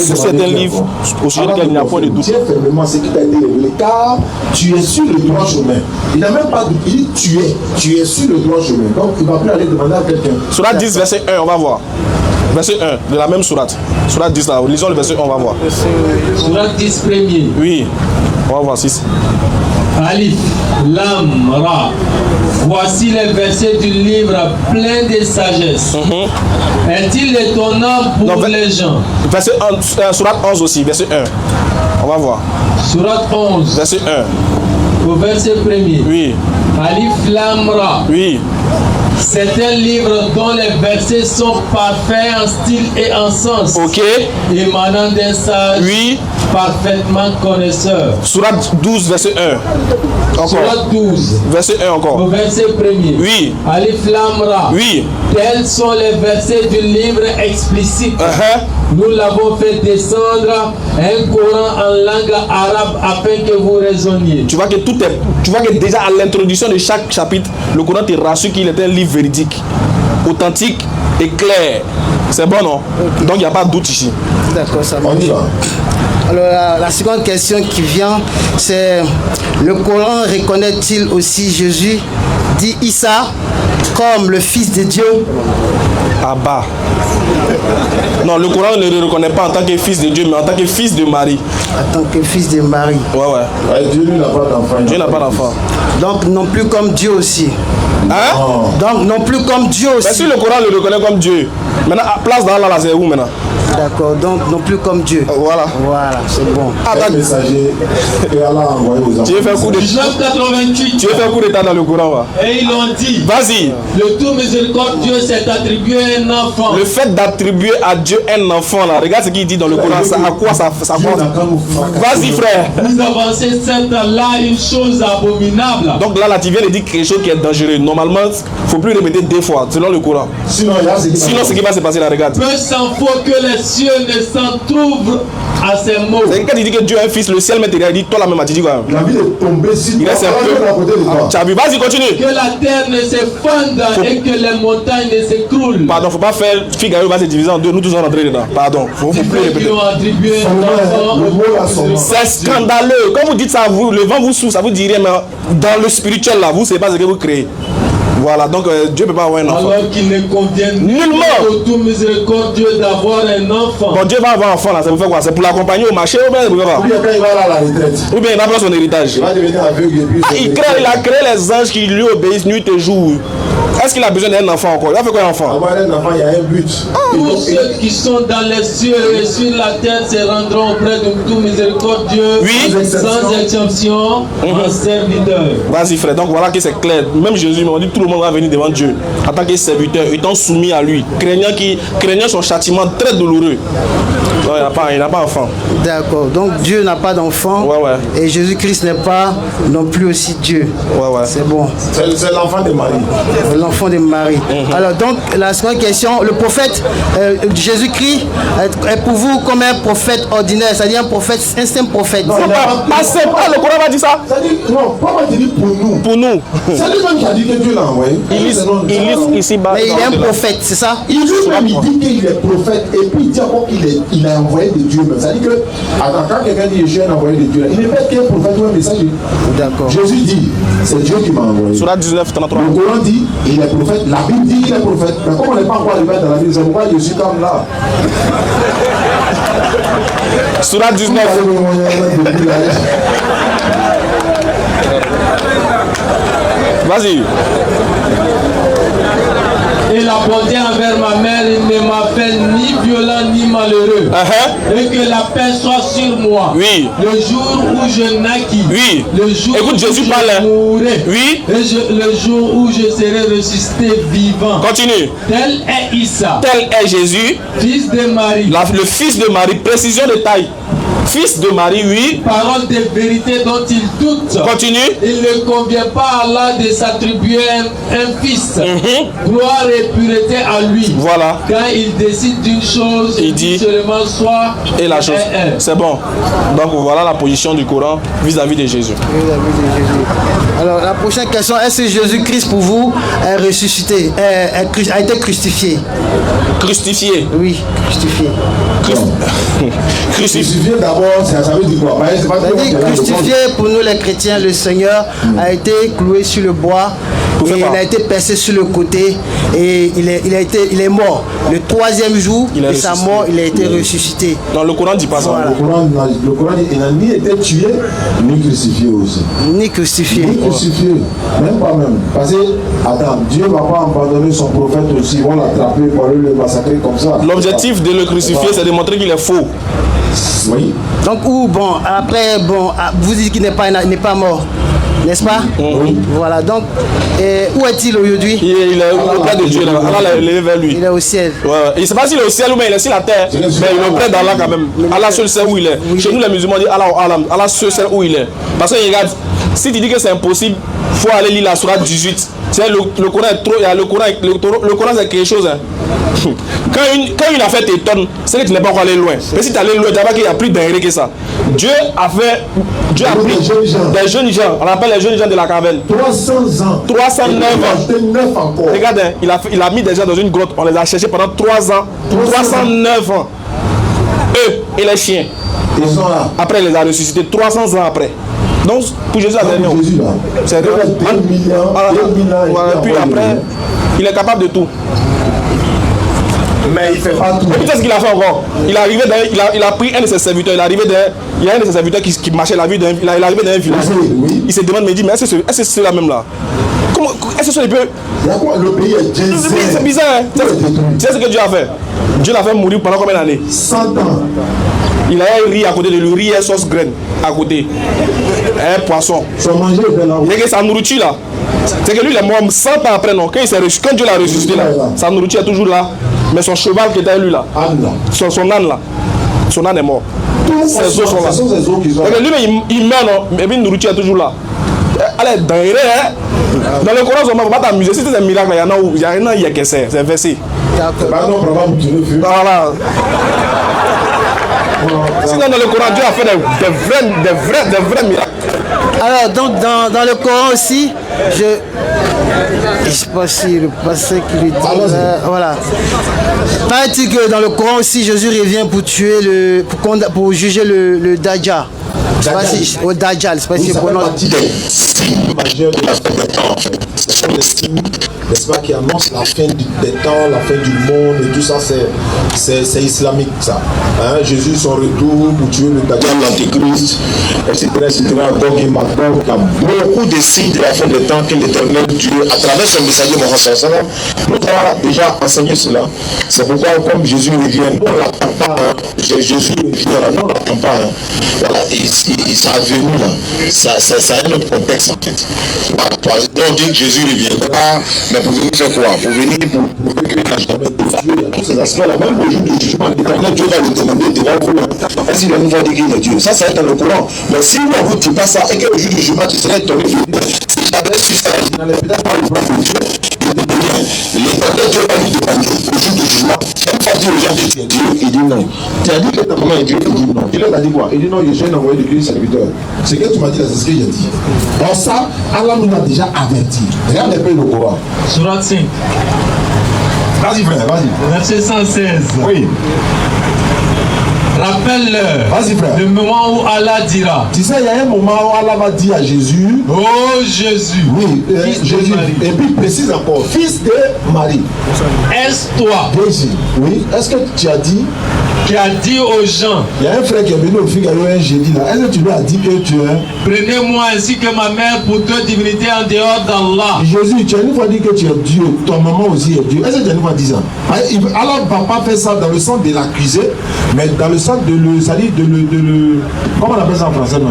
C'est un livre au sujet duquel il n'y a pas de doute. Tiens fermement ce qui t'a été révélé, car tu es sur le droit chemin. Il n'a même pas dit, il dit tu es sur le droit chemin. Donc il ne va plus aller demander à quelqu'un. Surat 10, verset 1, on va voir. Verset 1 de la même sourate. Surat 10 là, lisons le verset 1, on va voir. Surat 10 premier. Oui, on va voir 6. Alif, Lam, Ra. Voici les versets du livre plein de sagesse. Est-il étonnant pour les gens? Verset 1, Surat 11 aussi, verset 1. On va voir. Surat 11. Verset 1. Au verset premier. Oui. Alif, Lam, Ra. Oui. C'est un livre dont les versets sont parfaits en style et en sens. Ok. Émanant d'un sage parfaitement connaisseur. Surat 12, verset 1. Encore. Surat 12. Verset 1 encore. Au verset premier. Oui. Alif Lam Ra. Oui. Tels sont les versets du livre explicite. Nous l'avons fait descendre un Coran en langue arabe afin que vous raisonniez. Tu vois que déjà à l'introduction de chaque chapitre, le Coran te rassure qu'il est un livre véridique, authentique et clair. C'est bon, non? Donc il n'y a pas de doute ici. D'accord, ça On y va. Alors la seconde question qui vient, c'est le Coran reconnaît-il aussi Jésus dit Issa comme le fils de Dieu? Abba. Non, le Coran ne le reconnaît pas en tant que fils de Dieu, mais en tant que fils de Marie. En tant que fils de Marie. Ouais. Dieu n'a pas d'enfant. Dieu n'a pas d'enfant. Donc non plus comme Dieu aussi. Hein? Donc non plus comme Dieu aussi. Mais si le Coran le reconnaît comme Dieu, maintenant, place d'Allah, là, c'est où maintenant? D'accord, donc non plus comme Dieu. Voilà. Voilà, c'est bon. Un messager que Allah a envoyé aux enfants. Tu veux faire coup d'état? Job 88. Tu veux faire coup d'état dans le Coran, va? Et ils l'ont dit. Vas-y. Le tout miséricordieux s'est attribué un enfant. Le fait d'attribuer à Dieu un enfant, là, regarde ce qu'il dit dans le Coran. Ça, à quoi ça Vas-y, frère. Vous avancez certes là une chose abominable. Donc là, tu viens de dire quelque chose qui est dangereux. Normalement, il ne faut plus répéter 2 fois, selon le Coran. Sinon, ce qui va se passer là, regarde. Peu s'en faut que les cieux ne s'en trouvent à ces mots. C'est quand il dit que Dieu est un fils, le ciel m'est égal, il dit toi la même, tu dis quoi? La vie est tombée sur il reste un peu. Tu as vu, vas-y, continue. Que la terre ne s'effondre et que les montagnes ne s'écroulent. Pardon, faut pas faire Figaro va se diviser en deux, nous tous on rentrer dedans. Pardon, faut plus répéter. C'est scandaleux. Quand vous dites ça, vous, le vent vous souffle, ça vous dit rien, mais dans le spirituel là, vous ne savez pas ce que vous créez. Voilà, donc Dieu ne peut pas avoir un enfant. Alors qu'il ne convient nullement au tout miséricordieux d'avoir un enfant. Bon, Dieu va avoir un enfant là, ça vous fait quoi? C'est pour l'accompagner au marché ou bien quand il va à la retraite. Ou bien il va prendre son héritage. Il va devenir aveugle et puis il a créé les anges qui lui obéissent nuit et jour. Est-ce qu'il a besoin d'un enfant encore? Il a fait quoi un enfant? Avoir un enfant, il y a un but. Tous ceux qui sont dans les cieux et sur la terre se rendront auprès de tout miséricordieux, sans exception, en serviteur. Vas-y frère, donc voilà que c'est clair. Même Jésus m'a dit tout le monde va venir devant Dieu en tant que serviteur, étant soumis à lui, craignant son châtiment très douloureux. Non, il n'a pas d'enfant. D'accord, donc Dieu n'a pas d'enfant. Et Jésus-Christ n'est pas non plus aussi Dieu. C'est bon. C'est l'enfant de Marie. L'enfant de Marie. Alors donc la seconde question, le prophète Jésus-Christ est pour vous comme un prophète ordinaire, c'est-à-dire un prophète, un simple prophète. Non, pas simple. Le Coran va dire ça. Non, pas moi qui dis pour nous. Pour nous. C'est lui-même qui a dit que Dieu l'a envoyé. Il lit ici bas. Mais il est un prophète, c'est ça? Il lui-même il dit qu'il est prophète et puis il dit encore qu'il est envoyé de Dieu même. C'est-à-dire que quand quelqu'un dit je suis un envoyé de Dieu, il n'est pas qu'un prophète ou un messager. D'accord. Jésus dit c'est Dieu qui m'a envoyé. Surat 19, 33. Le Coran dit il est prophète. La Bible dit qu'il est prophète. Mais comme on n'est pas encore arrivé dans la Bible, c'est pourquoi je suis comme là. Surat 19. Vas-y. Et la bonté envers ma mère, il ne m'a fait ni violent ni malheureux. Et que la paix soit sur moi. Oui. Le jour où je naquis. Oui. Le jour écoute, où Jésus je parle. mourrai. Oui. Et le jour où je serai ressuscité vivant. Continue. Tel est Issa. Tel est Jésus. Fils de Marie. Le fils de Marie. Précision de taille. Fils de Marie, oui. Parole de vérité dont il doute. Continue. Il ne convient pas à Allah de s'attribuer un fils. Gloire et pureté à lui. Voilà. Quand il décide d'une chose, il dit seulement soit et la chose. C'est bon. Donc voilà la position du Coran vis-à-vis de Jésus. Alors la prochaine question, est-ce que Jésus-Christ pour vous est ressuscité, a été crucifié? Crucifié? Oui, crucifié. Crucifié d'abord, ça veut dire quoi? C'est-à-dire crucifié pour nous les chrétiens, le Seigneur a été cloué sur le bois. Et il a été percé sur le côté et il est mort. Le 3e jour de sa mort, il a été ressuscité. Non, le Coran ne dit pas ça. Voilà. Le Coran dit qu'il n'a ni été tué, ni crucifié aussi. Ni crucifié. Ni crucifié, même pas même. Parce que, attends, Dieu ne va pas abandonner son prophète aussi. Ils vont l'attraper pour le massacrer comme ça. L'objectif de le crucifier, c'est de montrer qu'il est faux. Oui. Donc, après, vous dites qu'il n'est pas mort. N'est-ce pas? Oui. Voilà, donc, où est-il aujourd'hui? Il est auprès de Dieu, Allah l'a élevé vers lui. Il est au ciel. Ouais. Il ne sait pas s'il est au ciel ou bien il est sur la terre, mais il est auprès d'Allah quand même. Allah seul sait où il est. Chez nous les musulmans disent Allah seul sait où il est. Parce que regarde, si tu dis que c'est impossible, il faut aller lire la sourate 18. Le Coran est trop, le Coran c'est quelque chose. Hein. Quand une affaire t'étonne, c'est que tu n'es pas encore allé loin. Mais si tu es allé loin, tu vois qu'il n'y a plus d'ingrédients que ça. Dieu a pris des jeunes gens, on appelle les jeunes gens de la caverne. 300 ans. 309 ans. Regarde, il a mis des gens dans une grotte, on les a cherchés pendant 3 ans. 309 ans. Eux et les chiens. Ils sont là. Après, il les a ressuscités 300 ans après. Donc, pour Jésus, la dernière. C'est vrai. Puis après, il est capable de tout. Mais il fait pas tout. Et puis, qu'est-ce qu'il a fait encore? Il est arrivé il a pris un de ses serviteurs. Il y a un de ses serviteurs qui marchait la vie d'un. Il est arrivé dans un village. Oui. Il se demande, mais il dit, mais est-ce que c'est ceux-là même là? Comment, est-ce que ce sont les peu? Le pays est désert. C'est bizarre, hein? Tu sais ce que Dieu a fait? Dieu l'a fait mourir pendant combien d'années? 100 ans. Il a un riz à côté de lui, riz et sauce graine à côté. Un poisson. Et que sa nourriture là, c'est que lui il est mort 100 ans après, non? Quand Dieu l'a ressuscité là, sa nourriture est toujours là. Mais son cheval qui était avec lui là, son âne là, son âne est mort. Ses os sont là. Et lui il meurt, non? Mais la nourriture est toujours là. Elle est dingue, hein? Dans le Coran, on ne va pas t'amuser. Si c'est un miracle, il y en a où il y a rien, il y a que c'est versé. Voilà. Sinon, dans le Coran, Dieu a fait des vrais miracles. Alors, donc, dans le Coran aussi, je ne sais pas si le passé qui le dit. Voilà. Paraît-il que dans le Coran aussi, Jésus revient pour tuer pour juger le Dajjal. Au Dajjal, je ne sais pas si je prononce. Majeur de la fin des temps, ce sont des signes, n'est-ce pas, qui annoncent la fin des temps, la fin du monde et tout ça, c'est islamique ça. Hein? Jésus, son retour pour tuer le Dajjal, l'Antéchrist, etc. Donc il y a beaucoup de signes de la fin des temps que l'Éternel Dieu, à travers son messager Mohammed sallallahu alayhi wa sallam, nous avons déjà enseigné cela. C'est pourquoi, comme Jésus revient, nous ne l'attend pas. Jésus revient, nous ne l'attend pas. Voilà, ça a venu là. Ça a un autre contexte. Donc on dit que Jésus ne viendra, mais pour venir faire quoi? Pour venir pour que jamais Dieu, tous ces aspects-là, même au jour du jugement, Dieu va le demander devant vous. Est-ce qu'il va nous voir dire qu'il est Dieu? Ça c'est dans le courant. Mais si on ne vous dit pas ça et que au jour du jugement, tu serais tombé, si j'avais su ça, je n'allais peut-être pas le voir de Dieu. L'éternel Dieu va lui demander au jour du jugement. Quand on dit aux gens que tu es Dieu, il dit non. Tu as dit que ta maman est Dieu, il dit non. Il leur a dit quoi? Il dit non, je suis un envoyé de Christ serviteur. Ce que tu m'as dit là, c'est ce que j'ai dit. Donc ça, Allah nous a déjà averti. Regarde un peu le Coran. Surat 5. Vas-y frère, vas-y. Verset 116. Oui. Rappelle-leur le moment où Allah dira. Tu sais, il y a un moment où Allah va dire à Jésus. Oh Jésus. Oui, Jésus. Et puis il précise encore, fils de Marie. Est-ce toi? Oui. Est-ce que tu as dit? Qui a dit aux gens. Il y a un frère qui est venu au Figaro un jeudi là. Est-ce que tu lui as dit que tu es? Prenez-moi ainsi que ma mère pour deux divinités en dehors d'Allah. Jésus, tu as une fois dit que tu es Dieu. Ton maman aussi est Dieu. Est-ce que tu as une fois dit ça? Allah ne va pas faire ça dans le sens de l'accuser, mais dans le sens de le. Comment on appelle ça en français non?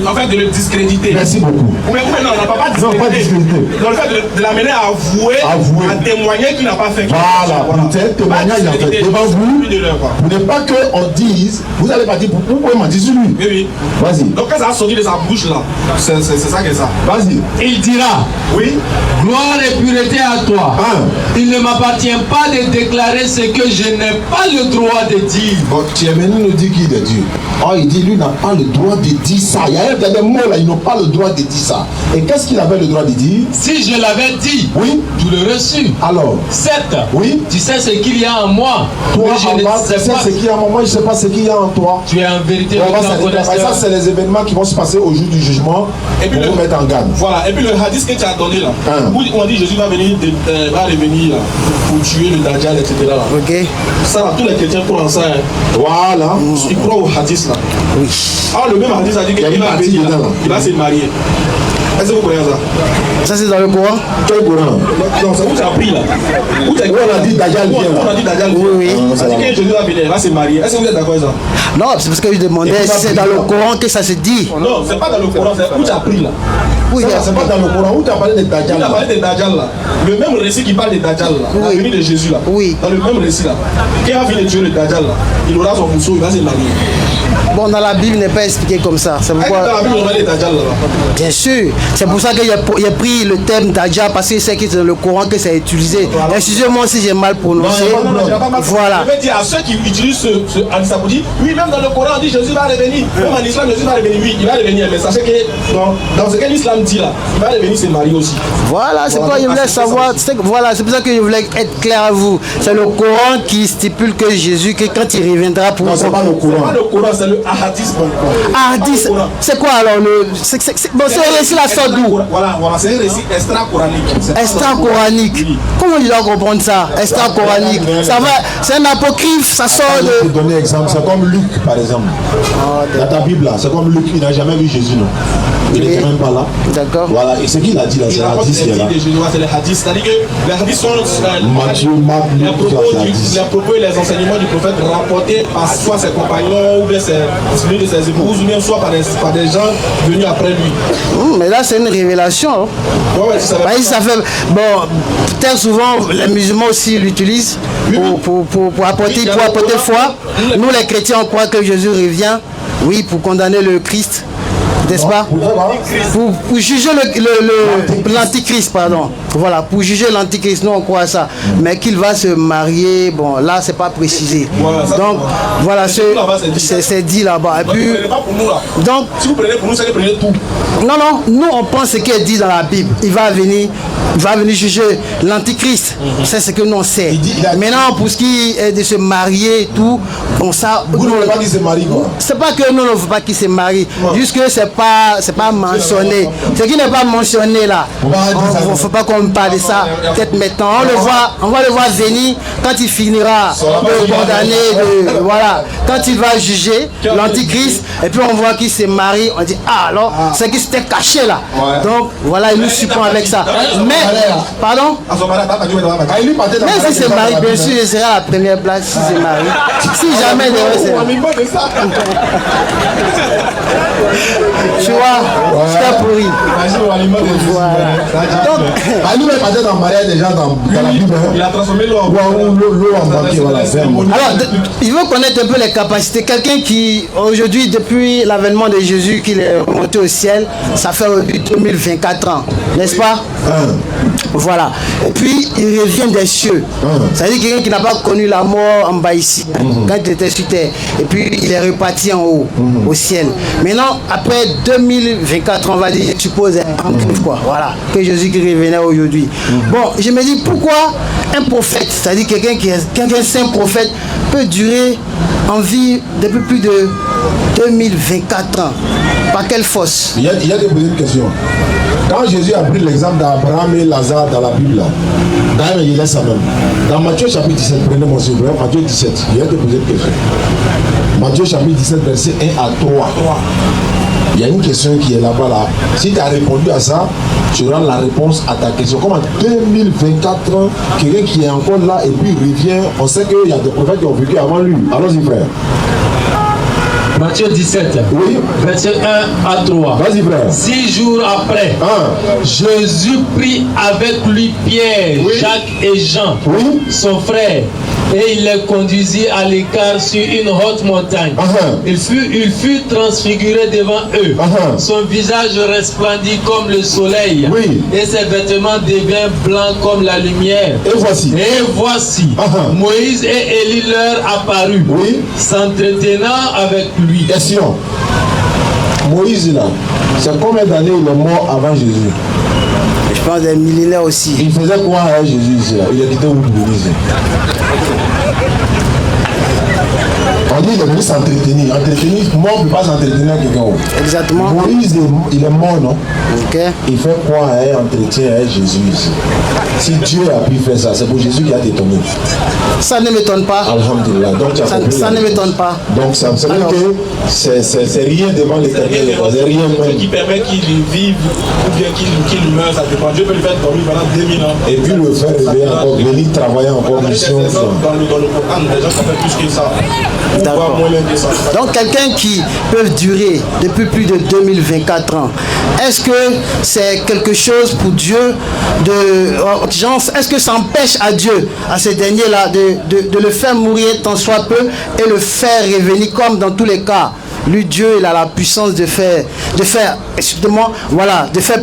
En fait, de le discréditer. Merci beaucoup. Mais non, on n'a pas discrédité. Non, pas discréditer. Dans le fait de l'amener à avouer, à témoigner qu'il n'a pas fait. Voilà. C'est un témoignage en fait. Devant vous. Vous n'êtes pas qu'on dise, vous n'allez pas dire pourquoi il m'a dit sur lui. Oui. Vas-y. Donc quand ça a sorti de sa bouche là, c'est ça que ça. Vas-y. Il dira. Oui. Gloire et pureté à toi. Il ne m'appartient pas de déclarer ce que je n'ai pas le droit de dire. Bon, tu es venu nous dire qu'il est Dieu. Oh, il dit lui n'a pas le droit de dire ça. Il y a des mots là, ils n'ont pas le droit de dire ça. Et qu'est-ce qu'il avait le droit de dire? Si je l'avais dit, oui, tu l'aurais reçu. Alors, 7. Oui. Tu sais ce qu'il y a en moi. Toi, tu sais ce qu'il y a en moi, je ne sais pas ce qu'il y a en toi. Tu es en vérité le grand connaisseur. Ça, c'est les événements qui vont se passer au jour du jugement et puis pour vous mettre en garde. Voilà, et puis le hadith que tu as donné là, où on dit Jésus va revenir là, pour tuer le Dajjal, etc. Là. Ok. Ça, là, tous les chrétiens croient en ça. Hein. Voilà. Ils croient au hadith là. Oui. Alors le même hadith a dit qu'il va venir là, il va se marier. Est-ce que vous connaissez ça? Ça c'est dans le Coran? Quel Coran? Non, c'est où tu as pris là. Où on a dit Dajjal vient là. On a dit Dajjal vient. Oui. Ça dit que Jésus va venir, il va se marier. Est-ce que vous êtes d'accord avec ça? Non, c'est parce que je demandais si c'est dans le Coran que ça se dit. Non, c'est pas dans le Coran, c'est où tu as pris là. Oui, c'est pas dans le Coran. Où tu as parlé de Dajjal? Tu as parlé de Dajjal là. Le même récit qui parle de Dajjal là. La venue de Jésus là. Oui. Dans le même récit là. Qui a fini de tuer le Dajjal là? Il aura son mousseau, il va se marier. Bon, dans la Bible, n'est pas expliqué comme ça. C'est pourquoi. Dans la Bible, on va les Dajjal là. Bien sûr. C'est pour ça que j'ai pris le thème d'Adja, parce que c'est dans le Coran que c'est utilisé. Excusez-moi si j'ai mal prononcé. Voilà. Je vais dire à ceux qui utilisent ce hadith, oui, même dans le Coran, on dit Jésus va revenir. Même en islam, Jésus va revenir. Oui, il va revenir. Mais sachez que dans ce que l'islam dit là, il va revenir se marier aussi. Voilà, c'est pourquoi je voulais savoir. Voilà, c'est pour ça que je voulais être clair à vous. C'est le Coran qui stipule que Jésus, que quand il reviendra pour. Non, c'est pas le Coran. C'est pas le Coran, c'est le hadith. Hadith, c'est quoi alors bon, c'est un récit la sorte d'où? Voilà, c'est un récit extra-coranique. Extra-coranique. Comment il doit comprendre ça? Extra-coranique. Ça va, c'est un apocryphe, ça sort Je de. vais te donner un exemple, c'est comme Luc par exemple. Dans ta Bible là, c'est comme Luc, il n'a jamais vu Jésus, non? Il n'était même pas là. D'accord. Voilà, et ce qu'il a dit là, c'est le hadith qui est là. C'est les hadiths, c'est-à-dire que les hadiths sont Matthieu, Marc, Luc, les propos et les enseignements du prophète rapportés par soit ses compagnons ou bien l'une de ses épouses ou bien soit par des gens venus après lui. Mais là c'est une révélation. Ouais, ça fait, bon, très souvent les musulmans aussi l'utilisent pour apporter foi. Nous les chrétiens on croit que Jésus revient, oui, pour condamner le Christ. N'est-ce pas? Pour juger l'antichrist, pardon. Voilà, pour juger l'antichrist, nous on croit à ça. Mais qu'il va se marier, bon, là c'est pas précisé. Donc, voilà, c'est dit là-bas. Et puis, donc, si vous prenez pour nous, c'est que prenez tout. Non, nous on pense ce qui est dit dans la Bible. Il va venir juger l'antichrist. C'est ce que nous on sait. Maintenant, pour ce qui est de se marier et tout, on ça. Vous ne voulez pas qu'il se marie quoi? C'est pas que nous ne voulons pas qu'il se marie, juste que c'est pas mentionné. Ce qui n'est pas mentionné là, il ne faut pas qu'on parle de ça. Peut-être maintenant, on va le voir venir quand il finira de condamner, voilà, quand il va juger l'antichrist, et puis on voit qu'il se marie, on dit alors c'est qu'il s'était caché là. Donc voilà, il nous surprend avec ça. Mais pardon. Mais si c'est marie, bien sûr, je serai à la première place si c'est marie. Si jamais c'est. Tu vois, c'est pourri. Donc, Ali va passer dans le mariage déjà dans la Bible. Il a transformé l'eau en banquier, voilà. Alors, il veut connaître un peu les capacités. Quelqu'un qui, aujourd'hui, depuis l'avènement de Jésus, qu'il est remonté au ciel, ça fait 2024 ans, n'est-ce pas? Voilà. Et puis, il revient des cieux. C'est-à-dire quelqu'un qui n'a pas connu la mort en bas ici, quand il était sur terre. Et puis, il est reparti en haut, au ciel. Maintenant, après 2024, on va dire, je suppose, quoi. Voilà. Que Jésus qui revenait aujourd'hui. Bon, je me dis, pourquoi un prophète, c'est-à-dire quelqu'un qui est saint prophète, peut durer en vie depuis plus de 2024 ans? Par quelle force? Il y a des petites questions. Quand Jésus a pris l'exemple d'Abraham et Lazare dans la Bible, d'ailleurs il laisse ça même. Dans Matthieu chapitre 17, prenez mon s'il vous plaît, Matthieu 17, il y a des petites questions. Matthieu chapitre 17, verset 1 à 3. Il y a une question qui est là-bas là. Si tu as répondu à ça, tu auras la réponse à ta question. Comme en 2024, quelqu'un qui est encore là et puis il revient, on sait qu'il y a des prophètes qui ont vécu avant lui. Allons-y frère. Matthieu 17, oui. Verset 1 à 3. Vas-y frère. 6 jours après, Jésus prit avec lui Pierre, Jacques et Jean, son frère, et il les conduisit à l'écart sur une haute montagne. Il fut transfiguré devant eux. Son visage resplendit comme le soleil, et ses vêtements deviennent blancs comme la lumière. Et voici, Moïse et Élie leur apparut, s'entretenant avec lui. Question. Moïse là, c'est combien d'années il est mort avant Jésus? Je pense des millénaires aussi. Il faisait quoi à Jésus ici là? Il a quitté où Moïse? On dit qu'il est venu s'entretenir. Entretenir, mort ne peut pas s'entretenir avec quelqu'un. Exactement. Moïse, il est mort, non? Ok. Il fait quoi un entretien avec Jésus ici? Si Dieu a pu faire ça, c'est pour Jésus qui a détonné. Ça ne m'étonne pas. Alhamdulillah. Donc, ça ne m'étonne pas. Donc ça veut dire que c'est rien devant l'éternel. C'est rien même. Ce qui permet qu'il vive ou bien qu'il meure, ça dépend. Dieu peut le faire dormir pendant 2000 ans. Et puis le faire réveiller encore, venir travailler encore. Mission. Dans le Coran, les gens qui font plus que ça. Donc quelqu'un qui peut durer depuis plus de 2024 ans, est-ce que c'est quelque chose pour Dieu est-ce que ça empêche à Dieu, à ce dernier-là, de le faire mourir tant soit peu et le faire revenir comme dans tous les cas lui Dieu, il a la puissance de faire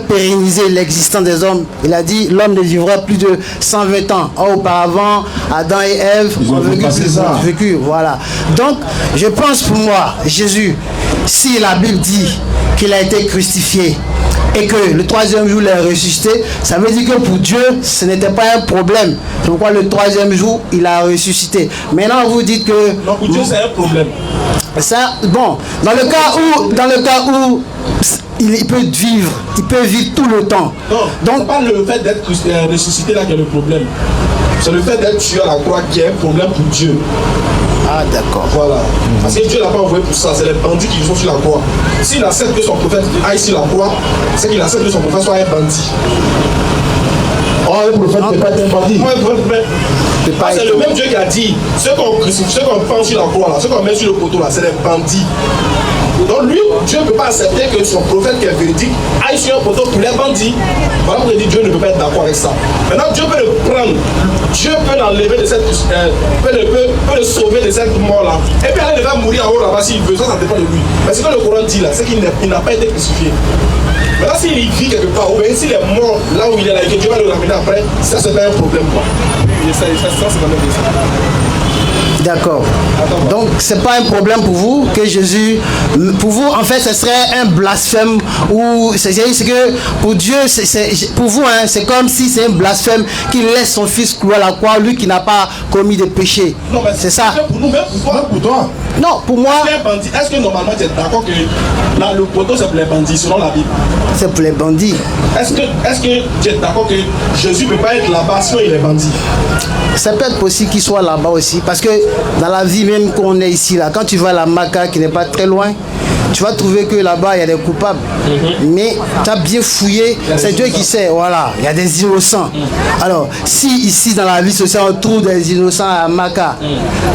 pérenniser l'existence des hommes. Il a dit, l'homme ne vivra plus de 120 ans. Or, auparavant, Adam et Ève ont vécu. Voilà. Donc, je pense pour moi, Jésus, si la Bible dit qu'il a été crucifié et que le troisième jour il est ressuscité, ça veut dire que pour Dieu ce n'était pas un problème. C'est pourquoi le troisième jour il a ressuscité. Maintenant vous dites que non, pour Dieu c'est un problème. Ça, bon, dans le cas où il peut vivre tout le temps. Non, donc c'est pas le fait d'être ressuscité là qui est le problème. C'est le fait d'être tué à la croix qui est un problème pour Dieu. Ah d'accord. Voilà. Parce que Dieu n'a pas envoyé pour ça, c'est les bandits qui sont sur la croix. S'il accepte que son prophète aille sur la croix, c'est qu'il accepte que son prophète soit un bandit. Oh, le prophète n'est pas un bandit. C'est le même Dieu qui a dit, ceux qu'on pend sur la croix, là, ceux qu'on met sur le poteau, là, c'est les bandits. Donc lui, Dieu ne peut pas accepter que son prophète qui est véridique aille sur un poteau pour les bandits. Voilà pourquoi il dit Dieu ne peut pas être d'accord avec ça. Maintenant, Dieu peut le prendre, Dieu peut l'enlever de cette, peut le sauver de cette mort-là. Et puis aller le faire mourir en haut là-bas s'il veut, ça dépend de lui. Mais ce que le Coran dit là, c'est qu'il n'a pas été crucifié. Maintenant, s'il vit quelque part, ou bien s'il est mort là où il est là et que Dieu va le ramener après, ça c'est pas un problème quoi. Ça c'est quand même ça. D'accord. Donc c'est pas un problème pour vous que Jésus, pour vous en fait ce serait un blasphème ou c'est que pour Dieu pour vous hein, c'est comme si c'est un blasphème qu'il laisse son fils clouer à la croix, lui qui n'a pas commis de péché. Non, mais c'est ça. Pour nous, même pour toi. Non, pour moi. Est-ce que normalement tu es d'accord que là, le poteau c'est pour les bandits selon la Bible? C'est pour les bandits. Est-ce que tu es d'accord que Jésus ne peut pas être là-bas sinon il est bandit? Ça peut être possible qu'il soit là-bas aussi parce que dans la vie même qu'on est ici là, quand tu vas à la Maka qui n'est pas très loin, tu vas trouver que là-bas il y a des coupables. Mais tu as bien fouillé, c'est Dieu qui sait, voilà, il y a des innocents. Alors, si ici dans la vie sociale on trouve des innocents à Maka,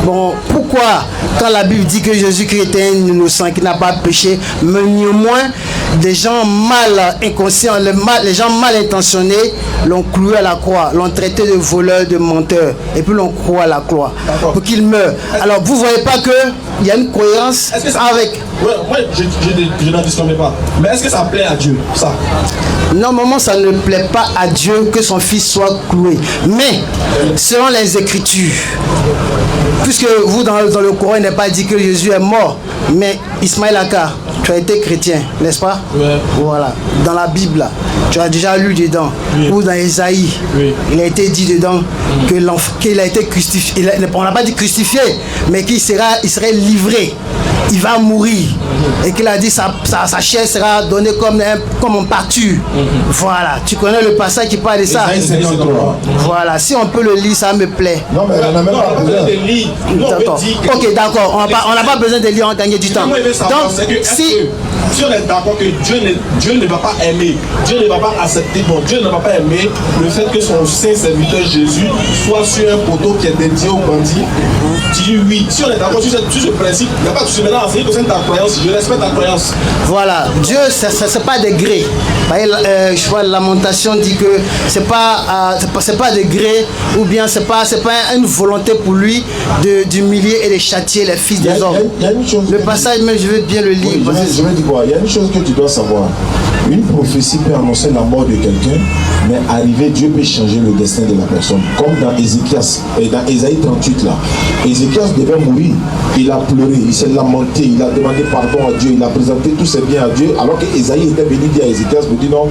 bon, pourquoi quand la Bible dit que Jésus-Christ était un innocent qui n'a pas péché, mais néanmoins des gens mal inconscients, les gens mal intentionnés l'ont cloué à la croix, l'ont traité de voleur, de menteur, et puis l'ont cloué à la croix pour qu'il meure. Alors vous voyez pas qu'il y a une cohérence avec... Ouais, je n'en disconnais pas. Mais est-ce que ça plaît à Dieu, ça? Normalement, ça ne plaît pas à Dieu que son fils soit cloué. Mais, selon les Écritures, puisque vous, dans le Coran, il n'est pas dit que Jésus est mort, mais Ismaël Aka, tu as été chrétien, n'est-ce pas? Ouais. Voilà. Dans la Bible, tu as déjà lu dedans, ou dans Ésaïe, il a été dit dedans qu'il a été crucifié. On n'a pas dit crucifié, mais il serait livré. Il va mourir. Et qu'il a dit sa chair sera donnée comme en pâture. Voilà. Tu connais le passage qui parle de ça? Voilà. Si on peut le lire, ça me plaît. Non, mais on n'a même pas besoin de lire. D'accord. Ok, d'accord. On n'a pas besoin de lire, on gagne du temps. Donc, si on est d'accord que Dieu ne va pas aimer, Dieu ne va pas accepter, bon, Dieu ne va pas aimer le fait que son saint serviteur Jésus soit sur un poteau qui est dédié aux bandits, tu dis oui. Si on est d'accord sur ce principe, il n'y a pas de souci. Maintenant, c'est que c'est ta croyance, je respecte ta croyance. Voilà, Dieu, c'est pas de gré. Je vois Lamentation dit que c'est pas de gré, ou bien c'est pas une volonté pour lui d'humilier et de châtier les fils des hommes. Le passage, même je veux bien le lire. Oui, je vais dire quoi? Il y a une chose que tu dois savoir. Une prophétie peut annoncer la mort de quelqu'un, mais arriver, Dieu peut changer le destin de la personne. Comme dans Ézéchias, et dans Ésaïe 38 là. Ézéchias devait mourir, il a pleuré, il s'est lamenté, il a demandé pardon à Dieu, il a présenté tous ses biens à Dieu, alors que Ésaïe était venu dire à Ézéchias pour dire non,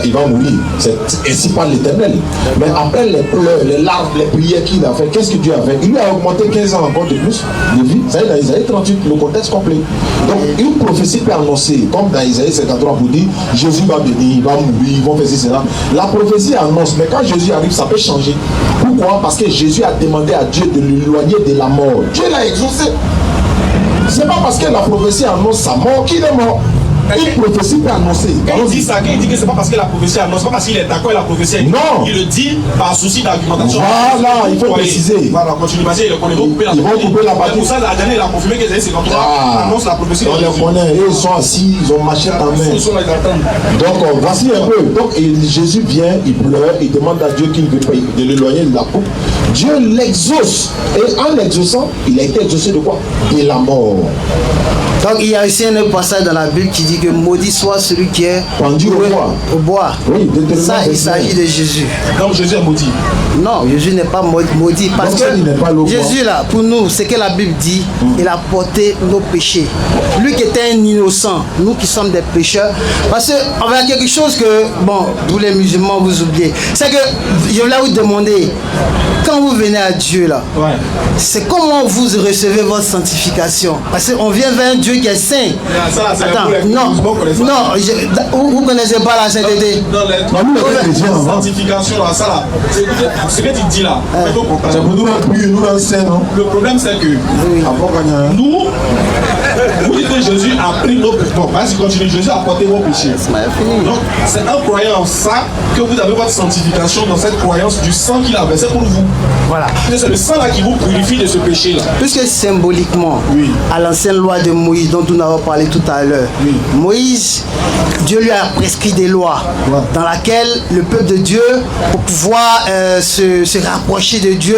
il va mourir. C'est ainsi par l'Éternel. Mais après les pleurs, les larmes, les prières qu'il a fait, qu'est-ce que Dieu a fait? Il lui a augmenté 15 ans encore de plus de vie. Ça y est, dans Ésaïe 38, le contexte complet. Donc une prophétie peut annoncer, comme dans Ésaïe 53 pour dire Jésus va venir, il va mourir, ils vont faire cela. La prophétie annonce, mais quand Jésus arrive, ça peut changer. Pourquoi? Parce que Jésus a demandé à Dieu de l'éloigner de la mort. Dieu l'a exaucé. C'est pas parce que la prophétie annonce sa mort qu'il est mort. Une prophétie peut annoncer. Quand il dit ça, quand il dit que c'est pas parce que la prophétie annonce, pas parce qu'il est d'accord avec la prophétie. Non. Il le dit par souci d'argumentation. Voilà, il faut préciser. Voilà, continue. Vas-y, ils vont couper la partie. Pour ça, la dernière, il a confirmé que les 53 annonce la prophétie. On les connaît, ils sont assis, ils ont machette en main. Ils sont là, ils attendent. Donc, voici un peu. Donc, Jésus vient, il pleure, il demande à Dieu qu'il veut de l'éloigner de la coupe. Dieu l'exauce. Et en l'exaucant, il a été exaucé de quoi? De la mort. Donc il y a aussi un passage dans la Bible qui dit que maudit soit celui qui est pendu au bois. Oui, ça, il s'agit de Jésus. Donc Jésus est maudit. Non, Jésus n'est pas maudit. Parce donc, que Jésus, là, pour nous, c'est que la Bible dit, il a porté nos péchés. Lui qui était un innocent, nous qui sommes des pécheurs. Parce qu'on a quelque chose que, bon, vous les musulmans, vous oubliez. C'est que, je voulais vous demander, quand vous venez à Dieu, là, c'est comment vous recevez votre sanctification. Parce qu'on vient vers un Dieu qui est saint. Attends, non, vous ne connaissez pas la sainteté. Non, la sanctification, là, ça, là, ce que tu dis là, c'est pour nous dans saint, non? Le problème, c'est que nous, vous dites que Jésus a pris nos péchés. Bon, vas-y, continue. Jésus a porté vos péchés. Donc, c'est en croyant en ça que vous avez votre sanctification dans cette croyance du sang qu'il a versé pour vous. Voilà. C'est le sang là qui vous purifie de ce péché-là. Puisque symboliquement, à l'ancienne loi de Moïse, dont nous avons parlé tout à l'heure, Moïse, Dieu lui a prescrit des lois dans lesquelles le peuple de Dieu, pour pouvoir se rapprocher de Dieu,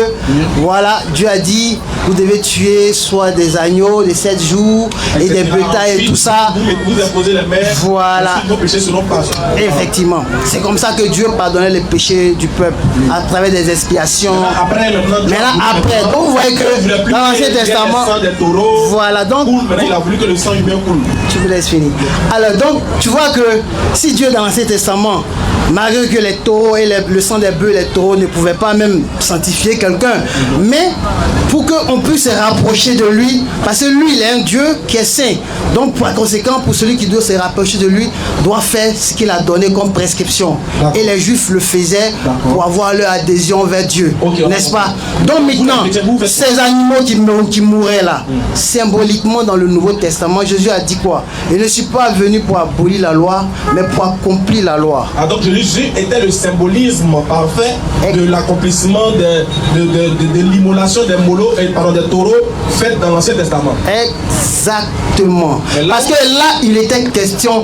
voilà, Dieu a dit, vous devez tuer soit des agneaux de 7 jours et des bétails et tout ça. Vous imposez les mains. Voilà. Vos péchés seront passés. Effectivement. C'est comme ça que Dieu pardonnait les péchés du peuple à travers des expiations. Maintenant, après, donc vous voyez que dans l'Ancien Testament, voilà, donc maintenant il a voulu que le sang humain coule. Tu me laisses finir. Alors donc, tu vois que si Dieu dans l'Ancien Testament, malgré que les taureaux et le sang des bœufs, les taureaux ne pouvaient pas même sanctifier quelqu'un, mais pour qu'on puisse se rapprocher de lui, parce que lui, il est un Dieu qui est saint. Donc, par conséquent, pour celui qui doit se rapprocher de lui, doit faire ce qu'il a donné comme prescription. Et les Juifs le faisaient pour avoir leur adhésion vers Dieu. N'est-ce pas? Donc maintenant, ces animaux qui mouraient là, symboliquement dans le Nouveau Testament, Jésus a dit quoi? Je ne suis pas venu pour abolir la loi, mais pour accomplir la loi. Ah, donc Jésus était le symbolisme parfait de l'accomplissement de l'immolation des taureaux faite dans l'Ancien Testament. Exactement. Parce que là, il était question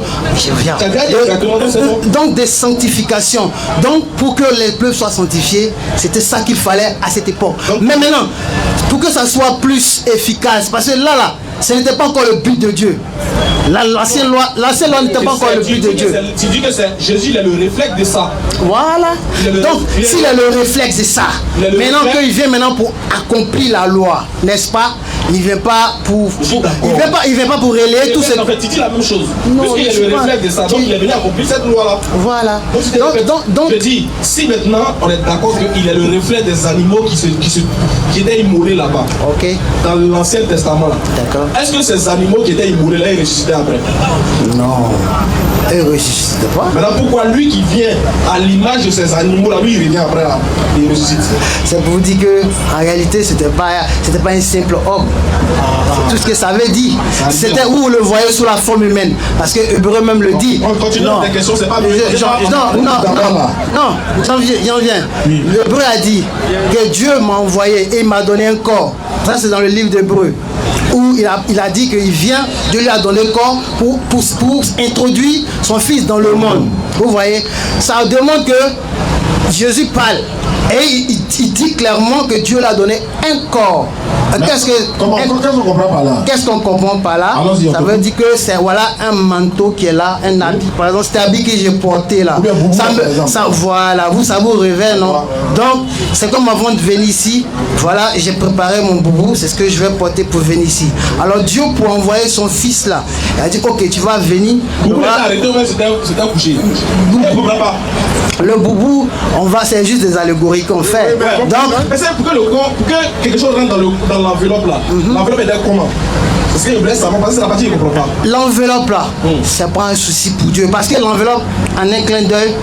donc de sanctification. Donc pour que les peuples soient sanctifiés, c'était ça qu'il fallait à cette époque. Donc, mais maintenant, pour que ça soit plus efficace, parce que là, ce n'était pas encore le but de Dieu. L'ancienne loi n'était pas encore le but de Dieu. Tu dis que Jésus est le réflexe de ça. Voilà. Donc, s'il est le réflexe de ça, maintenant qu'il vient maintenant pour accomplir la loi, n'est-ce pas? Il ne vient pas pour relayer tout ce... En fait, tu dis la même chose. Puisqu'il est le réflexe de ça, donc il est venu accomplir cette loi-là. Voilà. Donc, je dis, si maintenant on est d'accord qu'il est le reflet des animaux qui étaient immolés là-bas, dans l'Ancien Testament, là, est-ce que ces animaux qui étaient immolés là, ils ressuscitaient après? Non. Ils ne ressuscitaient pas. Maintenant, pourquoi lui qui vient à l'image de ces animaux là, lui il revient après là, il ressuscite? C'est pour vous dire qu'en réalité, c'était pas un simple homme. C'est tout ce que ça veut dire. C'était où vous le voyez sous la forme humaine. Parce que Hébreu même le dit. On continue avec des questions, c'est pas non, j'en viens. L'Hébreu a dit que Dieu m'a envoyé et il m'a donné un corps. Ça, c'est dans le livre d'Hébreu. Où il a dit qu'il vient, Dieu lui a donné le corps pour introduire son fils dans le monde. Vous voyez, ça demande que Jésus parle. Et il dit clairement que Dieu lui a donné un corps. Qu'est-ce qu'on comprend par là? Ça veut dire que c'est un manteau qui est là, un habit. Par exemple, cet habit que j'ai porté là. Ça vous révèle, non? Donc, c'est comme avant de venir ici. Voilà, j'ai préparé mon boubou, c'est ce que je vais porter pour venir ici. Alors Dieu, pour envoyer son fils là, il a dit ok, tu vas venir. C'était couché. Le boubou, c'est juste des allégories qu'on fait. Donc, c'est pour que quelque chose rentre dans l'enveloppe là. L'enveloppe est comment? Parce qu'il me laisse savoir, parce que c'est la partie qu'il ne comprend pas. L'enveloppe là, c'est pas un souci pour Dieu. Parce que l'enveloppe, en un clin d'œil,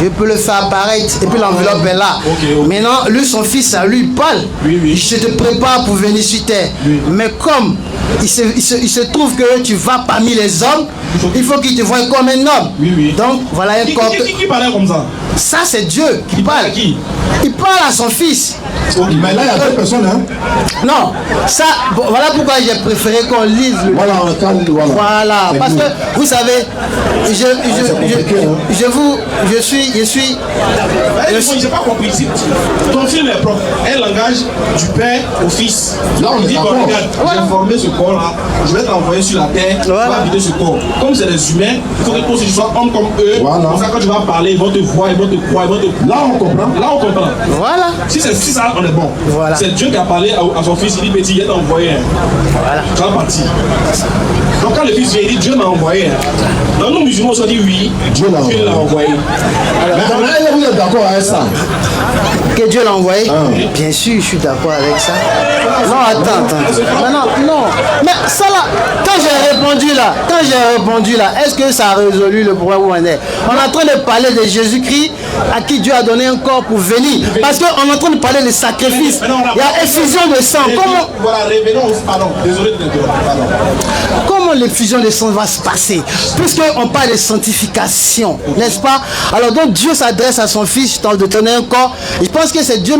je peux le faire apparaître et puis l'enveloppe est là. Ok. Maintenant, lui, son fils, lui, il parle. Oui. Je te prépare pour venir sur terre. Oui. Mais comme il se trouve que tu vas parmi les hommes, il faut qu'il te voie comme un homme. Oui. Donc, voilà un corps. Qui parlait comme ça? Ça, c'est Dieu qui Il parle parle. à qui? Il parle à son fils. Mais là, il y a deux personnes. Hein. Non, ça, bon, voilà pourquoi j'ai préféré qu'on lise le. Voilà, Voilà, parce que vous savez, je suis. J'ai pas compris. Ton film est propre. Un langage du père au fils. Là, on dit, regarde, j'ai formé ce corps-là, je vais t'envoyer sur la terre, tu vas habiter ce corps. Comme c'est des humains, il faut que toi aussi tu sois homme comme eux. Voilà. Comme ça, quand tu vas parler, ils vont te voir, ils vont te croire, ils vont te. Là, on comprend. Là, on comprend. Voilà. Si c'est ça, on est bon. Voilà. C'est Dieu qui a parlé à son fils, il dit petit, il t'a envoyé. Voilà. Tu vas partir. Donc quand le fils vient, il dit Dieu m'a envoyé. Dans nous musulmans, on dit oui, Dieu l'a envoyé. Mais vous êtes d'accord avec ça? Que Dieu l'a envoyé? Bien sûr, je suis d'accord avec ça. Non, attends. Non. Mais ça là, quand j'ai répondu là, est-ce que ça a résolu le problème où on est? On est en train de parler de Jésus-Christ à qui Dieu a donné un corps pour venir. Parce qu'on est en train de parler de sacrifice. Il y a effusion de sang. Voilà, revenons au pardon. Désolé de t'interrompre. Comment l'effusion de sang va se passer? Puisqu'on parle de sanctification, n'est-ce pas? Alors donc Dieu s'adresse à son fils de donner un corps. Je pense que c'est Dieu,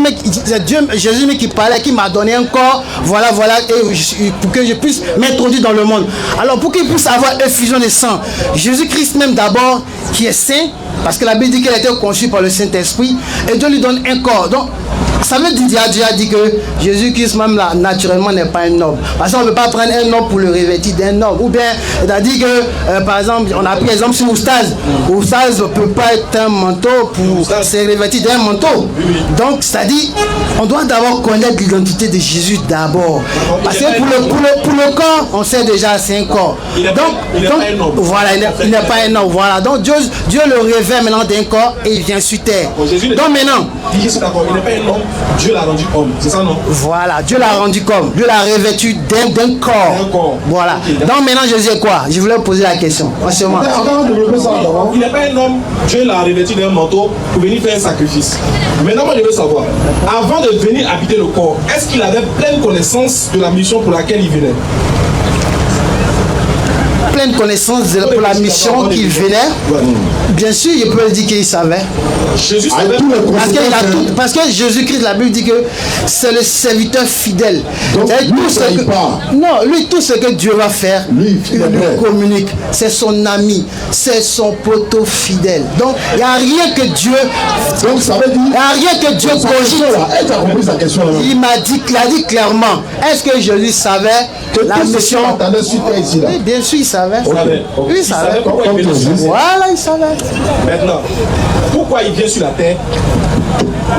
Jésus qui parlait, qui m'a donné un corps. Voilà, et pour que je puisse m'introduire dans le monde. Alors pour qu'il puisse avoir effusion de sang, Jésus-Christ même d'abord, qui est saint, parce que la Bible dit qu'il a été conçu par le Saint-Esprit, et Dieu lui donne un corps. Donc, ça veut dire, Dieu a dit que Jésus-Christ même là, naturellement, n'est pas un homme. Parce qu'on ne peut pas prendre un homme pour le revêtir d'un homme. Ou bien, il a dit que, par exemple, on a pris exemple sur Oustaz. Oustaz ne peut pas être un manteau pour se revêtir d'un manteau. Donc, c'est-à-dire, on doit d'abord connaître l'identité de Jésus d'abord. Parce que pour le corps, on sait déjà c'est un corps. Donc, voilà, il n'est pas un homme. Voilà. Donc, Dieu le revêt maintenant d'un corps et il vient sur terre. Donc maintenant, il n'est pas un homme. Dieu l'a rendu homme, c'est ça non? Voilà, Dieu l'a rendu comme. Dieu l'a revêtu d'un corps. Voilà. Donc maintenant Jésus est quoi? Je voulais poser la question. Il n'est pas un homme, Dieu l'a revêtu d'un manteau pour venir faire un sacrifice. Maintenant moi je veux savoir, avant de venir habiter le corps, est-ce qu'il avait pleine connaissance de la mission pour laquelle il venait? Pleine connaissance pour la mission qu'il venait. Bien sûr, il peut dire qu'il savait. Jésus savait. Parce que Jésus-Christ, la Bible dit que c'est le serviteur fidèle. Donc, lui, tout ce que Dieu va faire, il lui communique. C'est son ami, c'est son poteau fidèle. Donc, il n'y a rien que Dieu. Donc, ça veut dire. Il n'y a rien que Dieu cogite. Elle a compris sa question. Il a dit clairement. Est-ce que Jésus savait que la mission. Oui, bien sûr, il savait. Oui, il savait. Voilà, il savait. Maintenant, pourquoi il vient sur la terre?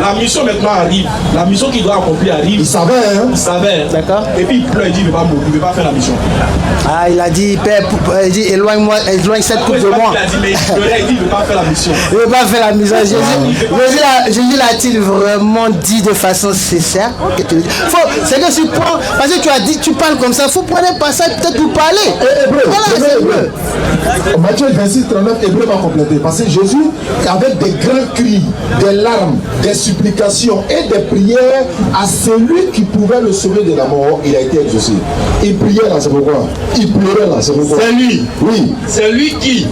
La mission maintenant arrive. La mission qu'il doit accomplir arrive. Il savait, hein? Il savait. D'accord. Et puis il pleure, il dit il ne veut pas mourir, il ne veut pas faire la mission. Ah, il a dit, Père, il dit éloigne cette coupe de moi. Il a dit, mais il pleurait, il dit il ne veut pas faire la mission. Il ne veut pas faire la mission. Jésus l'a-t-il vraiment dit de façon sincère? C'est que tu prends, parce que tu as dit, tu parles comme ça, il faut prendre un passage peut-être pour parler. Voilà, c'est Hébreu. Matthieu 26, 39, Hébreu va compléter. Parce que Jésus, avec des grands cris, des larmes, des supplications et des prières à celui qui pouvait le sauver de la mort, il a été exaucé. Il priait là, c'est pourquoi? Il pleurait là, c'est pourquoi? C'est lui. Oui. C'est lui qui,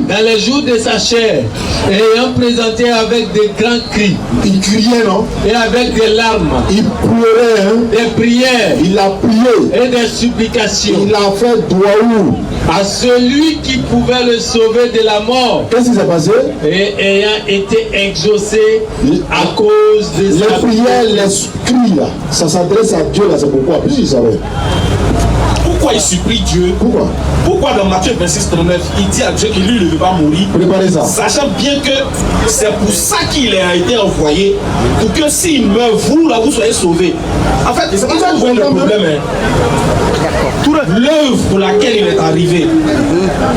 dans les jours de sa chair, ayant présenté avec des grands cris, il criait, non? Et avec des larmes, il pleurait, hein? Des prières, il a prié, et des supplications, il a fait doaou à celui qui pouvait le sauver de la mort. Qu'est-ce qui s'est passé? Et ayant été exaucé à cause de les prières, les cris là, ça s'adresse à Dieu là, c'est pourquoi? Puisqu'il savait. Pourquoi il supplie Dieu? Pourquoi dans Matthieu 26, 39, il dit à Dieu qu'il lui ne veut pas mourir? Préparez ça. Sachant bien que c'est pour ça qu'il a été envoyé, pour que s'il meurt, vous là, vous soyez sauvés. En fait, c'est pas ça le problème. L'œuvre pour laquelle il est arrivé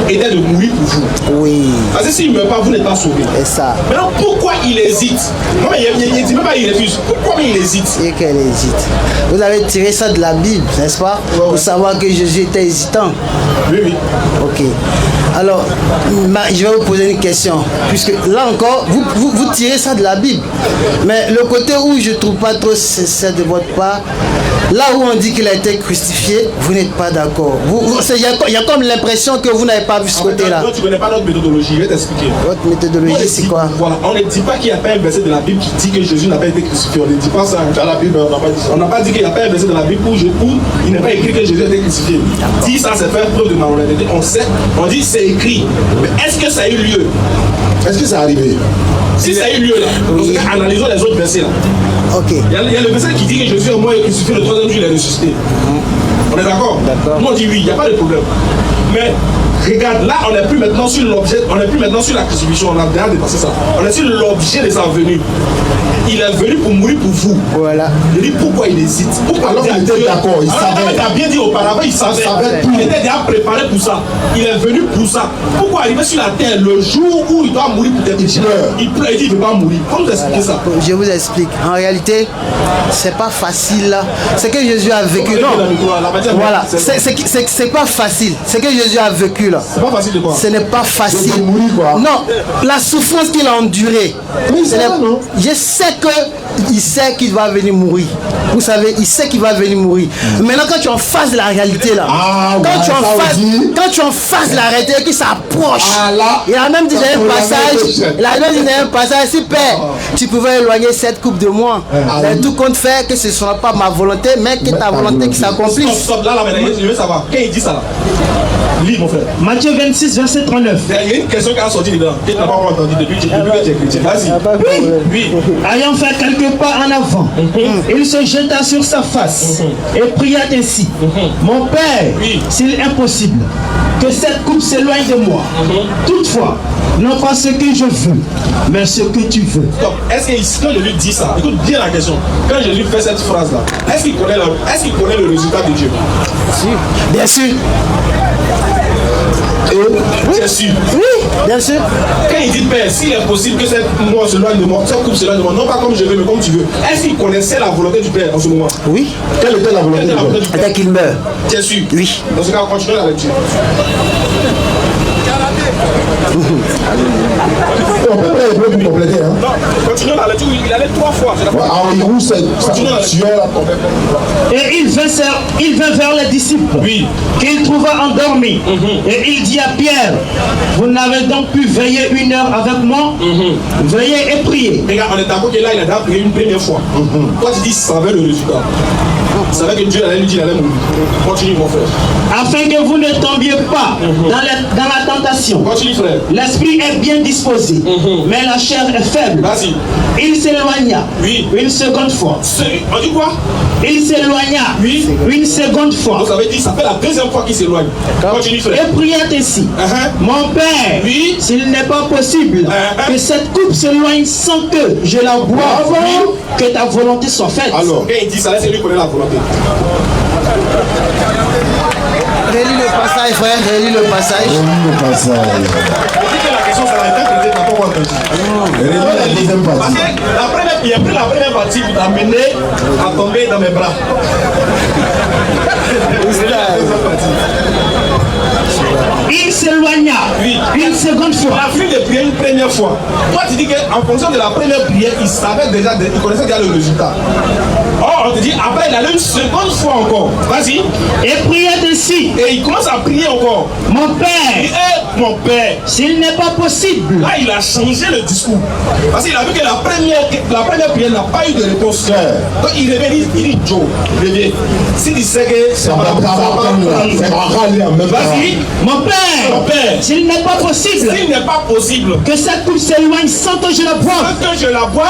était de mourir pour vous. Oui. Parce que s'il ne meurt pas, vous n'êtes pas sauvé. Et ça. Maintenant, pourquoi il hésite? Non, mais il ne dit même pas il refuse. Pourquoi il hésite? Et qu'elle hésite. Vous avez tiré ça de la Bible, n'est-ce pas? Pour savoir que Jésus était hésitant. Oui, oui. Ok. Alors, je vais vous poser une question. Puisque là encore, vous tirez ça de la Bible. Mais le côté où je ne trouve pas trop sincère de votre part, là où on dit qu'il a été crucifié, vous n'êtes pas d'accord. Il y a comme l'impression que vous n'avez pas vu ce côté-là. Tu ne connais pas notre méthodologie, je vais t'expliquer. Votre méthodologie, c'est quoi? Voilà, on ne dit pas qu'il n'y a pas un verset de la Bible qui dit que Jésus n'a pas été crucifié. On ne dit pas ça. Dans la Bible, on n'a pas dit ça. On n'a pas dit qu'il n'y a pas un verset de la Bible où il n'est pas écrit que Jésus a été crucifié. Si ça, c'est faire preuve de malhonnêteté. On sait, on dit c'est écrit. Mais est-ce que ça a eu lieu? Est-ce que c'est arrivé? Si ça a eu lieu là, oui. Analysons les autres versets là. Ok. Il y a le verset qui dit que Jésus est mort et crucifié, le troisième jour il est ressuscité. On est d'accord? Nous on dit oui, il n'y a pas de problème. Mais regarde, là on n'est plus maintenant sur l'objet, on n'est plus maintenant sur la crucifixion, on a déjà dépassé ça. On est sur l'objet de sa venue. Il est venu pour mourir pour vous. Voilà. Je dis pourquoi il hésite? Pourquoi alors il était d'accord, il savait. Tu as bien dit auparavant, il savait. Il était déjà préparé pour ça. Il est venu pour ça. Pourquoi arriver sur la terre le jour où il doit mourir pour tes péchés? Il pleure, il dit il ne veut pas mourir. Comment vous expliquer ça? Je vous explique. En réalité, c'est pas facile. C'est que Jésus a vécu. Non. Voilà. C'est pas facile. C'est que Jésus a vécu là. C'est pas facile de quoi? Ce n'est pas facile. De mourir, quoi. Non. La souffrance qu'il a endurée. Oui, c'est ça, non? Je sais qu'il sait qu'il va venir mourir. Vous savez, il sait qu'il va venir mourir. Maintenant, quand tu es en face de la réalité là, quand tu es en face de la réalité et qu'il s'approche, il a même dit dans un passage, si Père, tu pouvais éloigner cette coupe de moi, mais tout compte fait que ce ne sera pas ma volonté, mais que ta volonté qui s'accomplisse. Stop, là, je veux savoir, quand il dit ça là, lis mon frère. Matthieu 26, verset 39. Il y a une question qui a sorti dedans, que tu n'as pas entendu depuis que tu es chrétien. Vas-y. Oui. Ayant fait quelques pas en avant, il se jeta sur sa face et pria ainsi. Mon Père, s'il est impossible que cette coupe s'éloigne de moi, toutefois, non pas ce que je veux, mais ce que tu veux. Est-ce que quand Jésus dit ça, écoute bien la question, quand Jésus fait cette phrase là, est-ce qu'il connaît le résultat de Dieu? Bien sûr. C'est sûr. Oui, bien sûr. Quand il dit Père, s'il est possible que cette mort s'éloigne de moi, cette coupe s'éloigne de moi, non pas comme je veux, mais comme tu veux, est-ce qu'il connaissait la volonté du Père en ce moment? Oui. Quelle était la volonté du Père? Dès qu'il meurt. Tu es sûr? Oui. Dans ce cas, continuez la lecture. On peut pas compléter, hein? Non, continuons la lecture, il allait 3 fois. Où c'est? Et il vint vers les disciples, qu'il trouva endormis. Et il dit à Pierre, vous n'avez donc pu veiller 1 heure avec moi? Veillez et priez. Regarde, on est d'accord que là, il a déjà prié une première fois. Toi, tu dis, ça savait le résultat. Il savait que Dieu allait lui dire, il allait mourir. Continue, mon frère. Afin que vous ne tombiez pas dans la tentation. Continue, frère. L'esprit est bien disposé, mais la chair est faible. Vas-y. Il s'éloigna une seconde fois. On dit quoi? Il s'éloigna une seconde fois. Donc ça veut dire ça fait la deuxième fois qu'il s'éloigne. Continue, frère. Et pria ainsi. Mon Père, s'il n'est pas possible que cette coupe s'éloigne sans que je la boive, que ta volonté soit faite. Alors, quand il dit ça, là, c'est lui qui connaît la volonté. Relis le passage, frère, relis le passage. La question, ça va être t'as pas entendu. La deuxième partie. Il a pris la première partie pour t'amener à tomber dans mes bras. Il s'éloigna une seconde fois. Il a fini de prier une première fois. Toi, tu dis qu'en fonction de la première prière, il savait déjà, il connaissait déjà le résultat. Or, on te dit, après, il allait une seconde fois encore. Vas-y. Et priait ainsi. Et il commence à prier encore. Mon Père. Mon Père. S'il n'est pas possible. Là, il a changé le discours. Parce qu'il a vu que la première prière n'a pas eu de réponse. Donc, il revient, il dit, Joe, reviens. S'il disait que ça va vas-y. Mon Père, s'il n'est pas possible, que cette coupe s'éloigne sans que je la boive,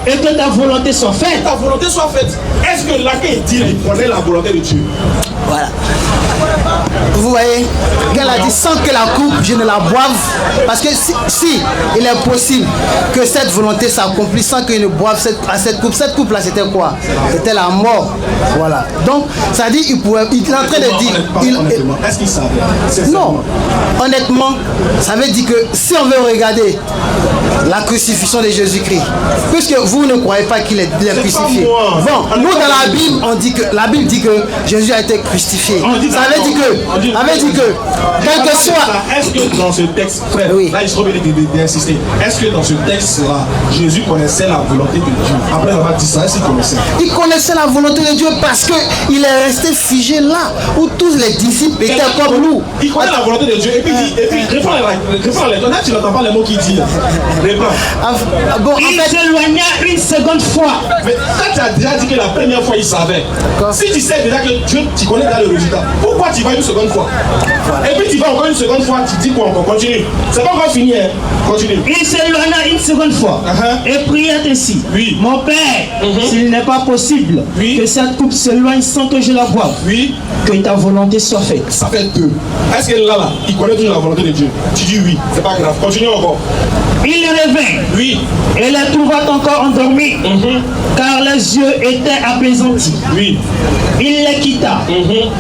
et que ta volonté soit faite. Ta volonté soit faite. Est-ce que là qu'il dit, il connaît la volonté de Dieu? Voilà. vous voyez, qu'elle a dit sans que la coupe, je ne la boive. Parce que si il est possible que cette volonté s'accomplisse sans qu'il ne boive cette coupe là, c'était quoi? C'était la mort. Voilà. Donc, ça dit, il est en train de dire... Est-ce qu'il savait? Non. Honnêtement, ça veut dire que si on veut regarder la crucifixion de Jésus-Christ, puisque vous ne croyez pas qu'il est crucifié. Bon, nous dans la Bible, on dit que la Bible dit que Jésus a été crucifié. Ça veut dire que, quel que soit. Est-ce que dans ce texte, frère, oui. là, je suis obligé d'insister. Est-ce que dans ce texte-là, Jésus connaissait la volonté de Dieu? Après avoir dit ça, est-ce qu'il connaissait? Il connaissait la volonté de Dieu parce qu'il est resté figé là, où tous les disciples étaient comme nous. Il connaît la volonté de Dieu. Et puis réponds les là, tu n'entends pas les mots qu'il dit. Réponds. Bon, il s'éloigna une seconde fois. Mais quand tu as déjà dit que la première fois il savait, si tu sais déjà que Dieu, tu connais déjà le résultat, pourquoi tu vas une seconde fois? Et puis tu vas encore une seconde fois, tu dis quoi encore? Continue. C'est pas encore fini, hein? Continue. Il s'éloigna une seconde fois et pria ainsi. Oui. Mon Père, s'il n'est pas possible que cette coupe s'éloigne sans que je la boive, que ta volonté soit faite. Ça fait deux. Est-ce que là, il connaît toujours la volonté de Dieu? Tu dis oui, c'est pas grave. Continue encore. Il revint. Oui. Et les trouva encore endormis, car les yeux étaient apaisantis. Oui. Il les quitta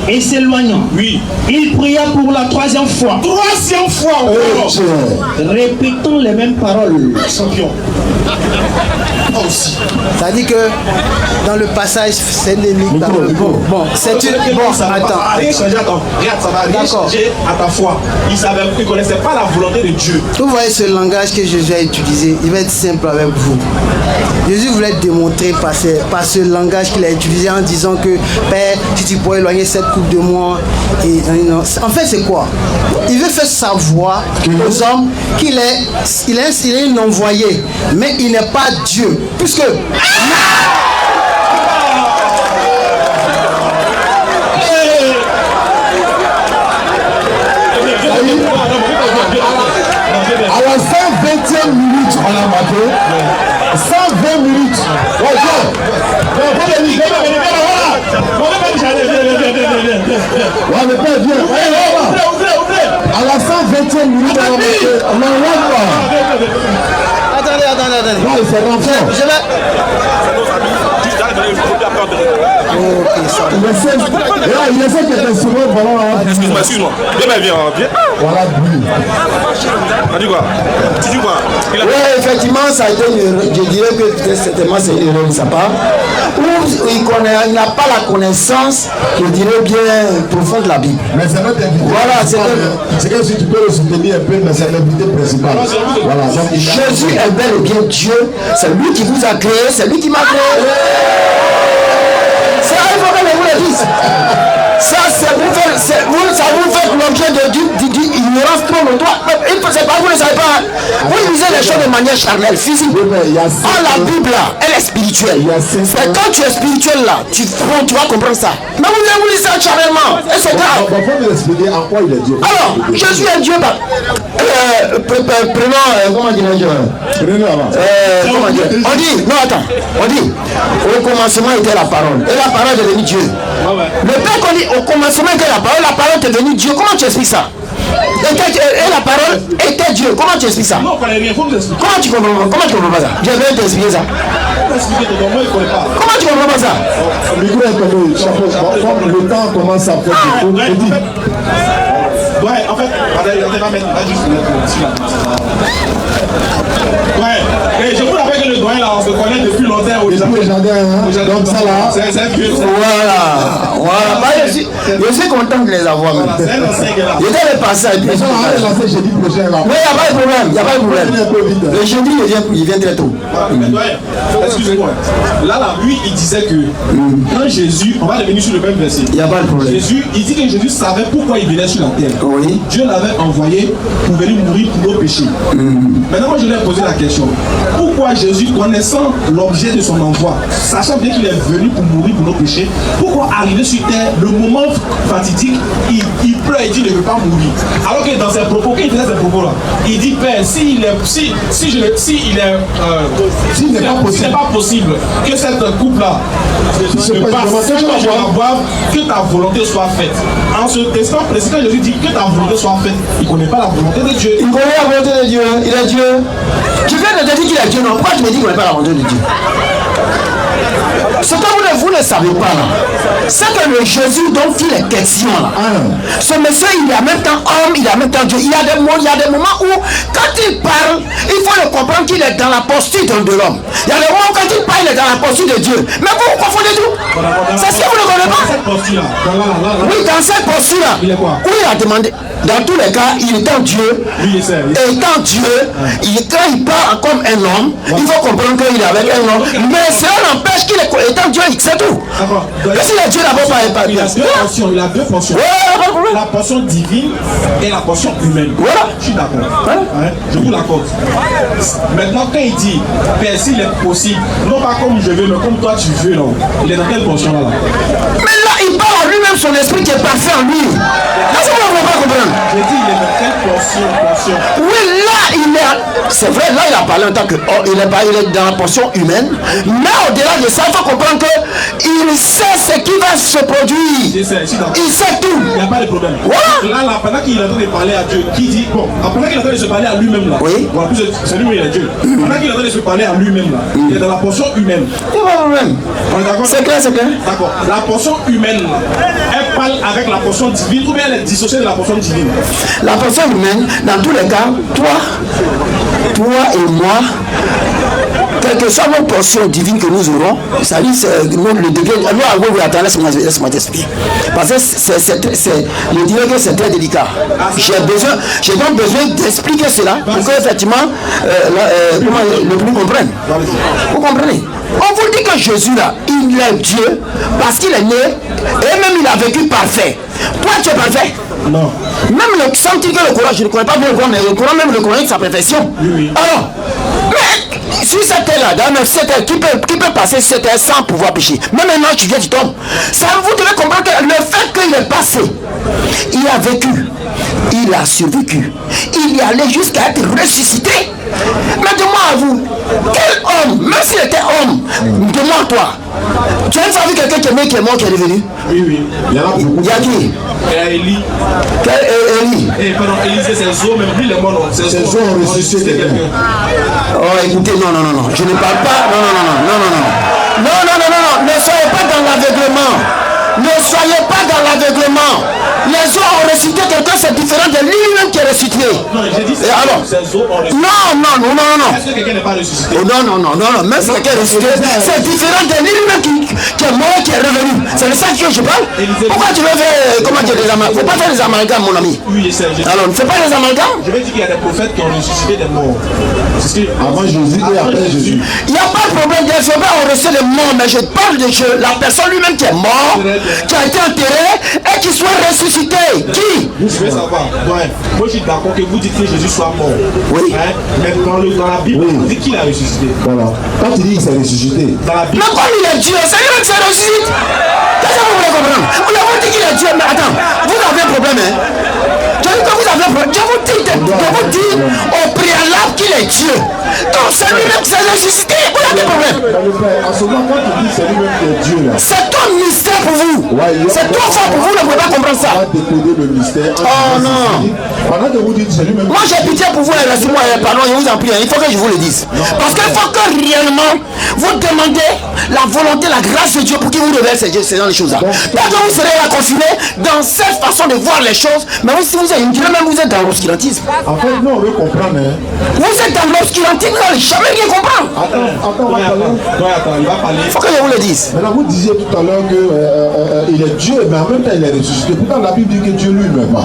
et s'éloignant. Oui. Il pria pour la troisième fois. Troisième fois encore. Répétons les mêmes paroles. Champion. Aussi. Ça dit que dans le passage, c'est une limite. Bon, c'est une. Bon, attends. Rien changer, attends. Regarde, ça va rien changer à ta foi. Il ne connaissait pas la volonté de Dieu. Vous voyez ce langage que Jésus a utilisé, il va être simple avec vous. Jésus voulait démontrer par ce langage qu'il a utilisé en disant que Père, si tu pourrais éloigner cette coupe de moi. Et, en fait, c'est quoi? Il veut faire savoir aux hommes qu'il est un envoyé, mais il n'est pas Dieu. Puisque à la 120e minute, on a marqué 120 minutes. À la 120e minute, on a marqué. Attendez. Non, c'est renfort. Je vais... Ok, ça va. Il essaie que tes souvenirs, voilà. Excuse-moi. Viens. Voilà, lui. Tu dis quoi? Oui, effectivement, ça a été une erreur. Je dirais que certainement c'est une erreur de sa part. Ou il n'a pas la connaissance, je dirais bien, profonde de la Bible. Mais c'est notre invité. Voilà, c'est que si tu peux le soutenir un peu, mais c'est l'invité principal. Voilà. Donc, Jésus est bel et bien Dieu. C'est lui qui vous a créé, c'est lui qui m'a créé. Ça, il faut que je vous le dise. Ça, ça vous fait l'objet d'une ignorance trop longtemps. C'est pas vous ne savez pas. Vous lisez les choses de manière charnelle, physique. La Bible là, elle est spirituelle. C'est quand tu es spirituel là, tu vas comprendre ça. Mais vous lisez ça charnellement. Et c'est grave. Il faut nous expliquer en quoi il est Dieu. Alors, Jésus est Dieu. Prenons, comment dirais-je? Comment dire? On dit, non attends, on dit, au commencement était la parole. Et la parole est devenue Dieu. Le Père qu'on dit, au commencement était la parole est devenue Dieu. Comment tu expliques ça? Et la parole était Dieu. Comment tu expliques ça? Non, pas rien, faut nous expliquer. Comment tu comprends pas ça? Je vais t'expliquer ça. Comment tu comprends pas ça? Le temps commence à faire des choses. Ouais, en fait, on va mettre juste ouais, et je vous rappelle que le doyen là, on se connaît depuis longtemps au jardin. Donc ça là, c'est vieux. Voilà. Bah, je suis content de les avoir même. C'est un ancien qui est là. Je vais les passer et puis. ils sont lancés jeudi prochain là. Mais il n'y a pas de problème. Le jeudi, il vient très tôt. Excusez-moi. Là, lui, il disait que quand Jésus, on va revenir sur le même verset. Il n'y a pas de problème. Jésus, il dit que Jésus savait pourquoi il venait sur la terre. Oui. Dieu l'avait envoyé pour venir mourir pour nos péchés. Maintenant, moi, je lui ai posé la question. Pourquoi Jésus, connaissant l'objet de son envoi, sachant bien qu'il est venu pour mourir pour nos péchés, pourquoi arriver sur terre, le moment fatidique, il pleure, il dit qu'il ne veut pas mourir. Alors que dans ses propos, quand il faisait ses propos là, il dit Père, s'il n'est pas possible que cette coupe là se passe, que ta volonté soit faite. En ce instant précis, quand Jésus dit que ta volonté soit faite, il ne connaît pas la volonté de Dieu. Il connaît la volonté de Dieu, il est Dieu. Tu viens de te dire qu'il est Dieu, non? Pourquoi tu me dis qu'il ne connaît pas la volonté de Dieu? Ce que vous ne savez pas là, c'est que le Jésus dont il est question là, ce monsieur il est en même temps homme, il est en même temps Dieu. Il y a des moments où quand il parle, il faut le comprendre qu'il est dans la posture de l'homme. Il y a des moments où quand il parle, il est dans la posture de Dieu. Mais vous confondez tout. C'est ce que vous ne connaissez pas. Oui, dans cette posture là, où il a demandé. Dans tous les cas, il est en Dieu. Et étant Dieu, quand il parle comme un homme, il faut comprendre qu'il est avec un homme. Mais cela n'empêche qu'il est étant Dieu, c'est tout. Parce qu'il est Dieu d'abord pas. Il a deux portions. La portion divine et la portion humaine. Voilà. Je suis d'accord. Je vous l'accorde. Maintenant, quand il dit, Père, s'il est possible, non pas comme je veux, mais comme toi tu veux, non. Il est dans quelle portion là? Mais là, il parle en lui-même son esprit qui est parfait en lui. Là, ça ne va pas comprendre. J'ai dit, il est dans quelle portion? Oui, là, il est. C'est vrai, là, il a parlé en tant que. Il est dans la portion humaine. Mais au-delà de ça, il faut comprendre qu'il sait ce qui va se produire. Il sait tout. Il n'y a pas de problème. Voilà. Là, pendant qu'il est en train de parler à Dieu, qui dit, bon, pendant qu'il est en train de se parler à lui-même là. Oui. Voilà, c'est lui, il est Dieu. Pendant qu'il est en train de se parler à lui-même là, il est dans la portion humaine. Il n'y a pas de problème. C'est clair, c'est clair. D'accord. La portion humaine là, elle parle avec la portion divine ou bien elle est dissociée de la portion divine? La portion humaine, dans tous les cas, toi et moi, quelle que soit nos portions divines que nous aurons, ça dit, c'est le degré. Attends, laisse-moi t'expliquer. Parce que le degré, c'est très délicat. J'ai donc besoin d'expliquer cela pour que, effectivement, le public comprenne. Vous comprenez? On vous dit que Jésus, là, il est Dieu parce qu'il est né et même il a vécu parfait. Toi, tu es parfait? Non. Même le senti que le Coran, je ne connais pas bien le Coran, mais le Coran, même le Coran, c'est sa perfection. Oui. Alors, mais sur cette terre-là, dans cette terre, qui peut passer cette terre sans pouvoir pécher? Même maintenant, tu viens, tu tombes. Ça, vous devez comprendre que le fait qu'il est passé, il a vécu, il a survécu, il est allé jusqu'à être ressuscité. Mais demande à vous, quel homme, même s'il était homme, demande toi, tu as une fois vu quelqu'un qui est mort, qui est revenu? Oui. Il y a qui? Élie. Élie. Pardon, Élisée, c'est Zo, même lui, il est mort, non. C'est Zo ont ressuscité quelqu'un. Oh, écoutez, non, je ne parle pas, non, ne soyez pas dans l'aveuglement. Ne soyez pas dans l'aveuglement. Les eaux ont ressuscité quelqu'un, c'est différent de lui-même qui est ressuscité. Non, j'ai dit c'est eaux ont ressuscité. Non. Est-ce que quelqu'un n'est pas ressuscité? Oh, non, même si quelqu'un est ressuscité, c'est différent de lui-même qui est mort, qui est revenu. C'est de ça que je parle. Pourquoi tu veux faire, comment dire, des amalgames? Faut pas faire des amalgames, mon ami. Oui, je sais. Alors, ne fais pas des amalgames. Je vais dire qu'il y a des prophètes qui ont ressuscité des morts. Avant Jésus et après Jésus. Il n'y a pas de problème, bien sûr, on ressuscite les morts, mais je parle de la personne lui-même qui est mort, qui a été enterrée et qui soit ressuscité. Qui? Je veux savoir. Ouais. Moi, je suis d'accord que vous dites que Jésus soit mort. Oui. Hein? Mais dans la Bible, on dit qu'il a ressuscité. Voilà. Quand tu dis qu'il s'est ressuscité. Dans la Bible. Mais comme il est Dieu, c'est lui-même qui s'est ressuscité. Qu'est-ce que vous voulez comprendre? Vous avez dit qu'il est Dieu, mais attends, vous avez un problème, hein? Je dis que vous avez un problème. Je vous dis au préalable qu'il est Dieu. Donc c'est lui-même qui s'est ressuscité. Vous avez un problème. En ce moment, quand tu dis c'est lui-même qui est Dieu là. C'est un mystère pour vous. C'est trop fort pour vous, ne pouvez pas comprendre ça. On va décoder le mystère. Oh non. Pendant que vous dites c'est lui-même. Moi j'ai pitié pour vous, laissez-moi, pardon, je vous en prie, il faut que je vous le dise. Parce qu'il faut que réellement vous demandez la volonté, la grâce de Dieu pour qu'il vous révèle ces dans les choses là. Là que vous serez confiné dans cette façon de voir les choses, mais si vous êtes, même vous êtes dans l'obscurantisme. En fait, nous on veut comprendre. Hein. Vous êtes dans l'obscurantisme, vous n'allez jamais rien comprendre. Attends, on va parler. Attends, il va parler. Il faut que je vous le dise. Maintenant, vous disiez tout à l'heure qu'il est Dieu, mais en même temps il est ressuscité. Pourtant, la Bible dit que Dieu lui-même.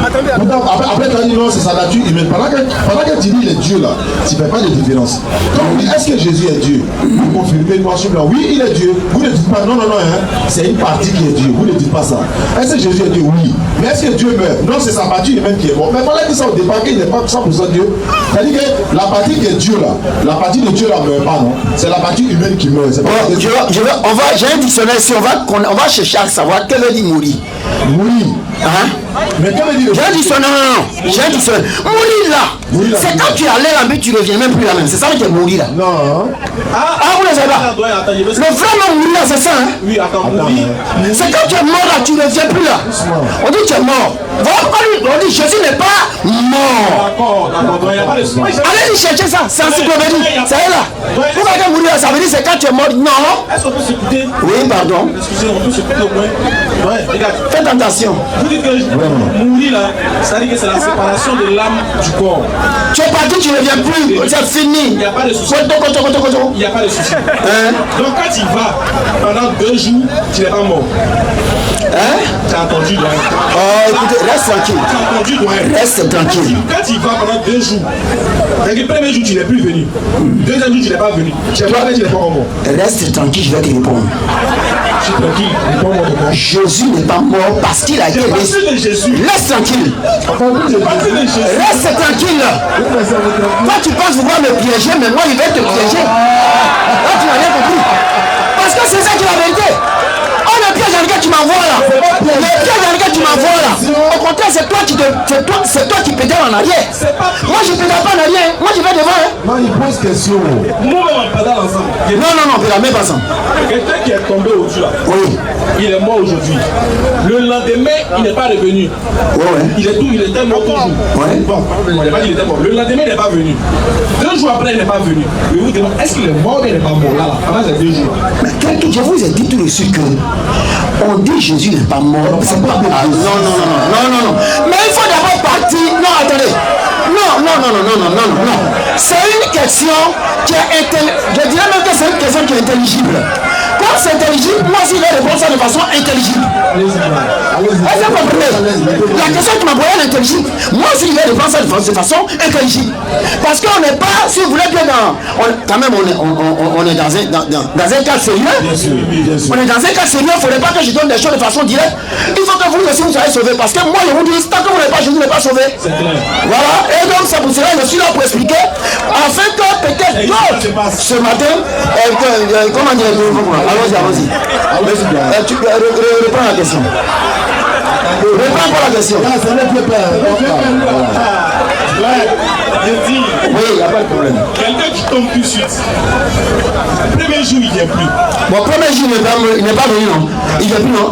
Après, tu as dit non, c'est sa nature humaine. Pendant que tu dis il est Dieu là, tu ne fais pas de différence. Quand on dit est-ce que Jésus est Dieu, vous confirmez l'évangile là, oui, il est Dieu. Vous ne dites pas non, non, non, hein, c'est une partie qui est Dieu. Vous ne dites pas ça. Est-ce que Jésus est Dieu? Oui. Mais est-ce que Dieu meurt? Non, c'est sa partie humaine qui est morte. Mais voilà que ça au départ, qu'il n'est pas 100% Dieu. C'est-à-dire que la partie qui est Dieu là, la partie de Dieu là ne meurt pas, non? C'est la partie humaine qui meurt. J'ai un dictionnaire ici, on va chercher à savoir quel veut dire mourir. Mourir. Hein? Mais quel veut dire? J'ai un dictionnaire, non. J'ai un dictionnaire. Mourir là, c'est quand tu allais là, mais tu reviens même plus là même. C'est ça qui est mourir là. Non. Vous ne savez pas. Le vrai nom mourir là, c'est ça, hein? Oui, attends, mourir. C'est quand tu es mort là, tu ne reviens plus là. On dit tu es mort. Voilà pourquoi on dit Jésus n'est pas mort. D'accord, il n'y a pas de souci. Allez chercher ça, c'est encyclopédie. C'est là. Pourquoi que mourir là, ça veut dire c'est quand tu es mort. Non. Est-ce qu'on peut s'écouter? Oui, pardon. Excusez-moi, on peut s'écouter au moins. Ouais, regarde. Faites attention. Vous dites que mourir là, c'est-à-dire que c'est la séparation de l'âme du corps. Tu es parti, tu ne reviens plus. C'est fini. Il n'y a pas de souci. Il n'y a pas de souci. Donc quand tu vas pendant 2 jours, tu n'es pas mort. Hein? Tu as entendu, donc. Oh, écoutez, reste tranquille. Tu as entendu, donc. Reste tranquille. Quand tu vas pendant 2 jours, le premier jour, tu n'es plus venu. Deuxième jour, tu n'es pas venu. Tu n'es pas venu, tu n'es pas mort. Reste tranquille, je vais te répondre. Je suis tranquille, réponds-moi de quoi. Jésus n'est pas mort parce qu'il a été resté. Laisse tranquille. Reste tranquille. Toi, tu penses pouvoir me piéger, mais moi, il va te piéger. Là, tu n'as rien compris. Parce que c'est ça qui est la vérité. Oh, le piège dans lequel tu m'envoies là. Le piège dans lequel tu m'envoies là. Au contraire, c'est toi qui pédales en arrière. Moi, je pédale pas en arrière. Moi, je vais devant. Hein. Non, il pose question. Nous-mêmes, on pédale ensemble. Non, on pédale même pas ensemble. Quelqu'un qui est tombé au-dessus là. Oui. Il est mort aujourd'hui. Le lendemain, il n'est pas revenu. Ouais. Il était mort toujours. Ouais. Bon, il n'a pas dit qu'il était mort. Le lendemain, il n'est pas venu. 2 jours après, il n'est pas venu. Je vous demande, est-ce qu'il est mort ou il n'est pas mort là, pendant ces 2 jours? Mais je vous ai dit tout de suite que on dit Jésus n'est pas mort. C'est pas non. Mais il faut d'abord partir. Non, attendez. Non. C'est une question qui est intelligible. Je dirais même que c'est une question qui est intelligible. Quand c'est intelligible, moi aussi je vais répondre ça de façon intelligible. Est-ce que vous comprenez? La question qui m'a posée est intelligible. Moi aussi je vais répondre ça de façon intelligible. Parce qu'on n'est pas, si vous voulez bien quand même on est dans un cas sérieux. On est dans un cas sérieux, il ne faudrait pas que je donne des choses de façon directe. Il faut que vous aussi vous soyez sauvés. Parce que moi je vous dis, tant que vous n'êtes pas Jésus, vous n'êtes pas sauvé. Voilà. Et donc c'est pour cela que je suis là pour expliquer. Afin que peut-être d'autres ce matin, comment dire, allons-y. Tu reprends la question. Reprends pas la question. Ça ne plaît pas. Oui, il n'y a pas de problème. Quelqu'un qui tombe tout de suite. Le premier jour, il ne vient plus. Bon, premier jour, il n'est pas venu, non? Il ne vient plus, non?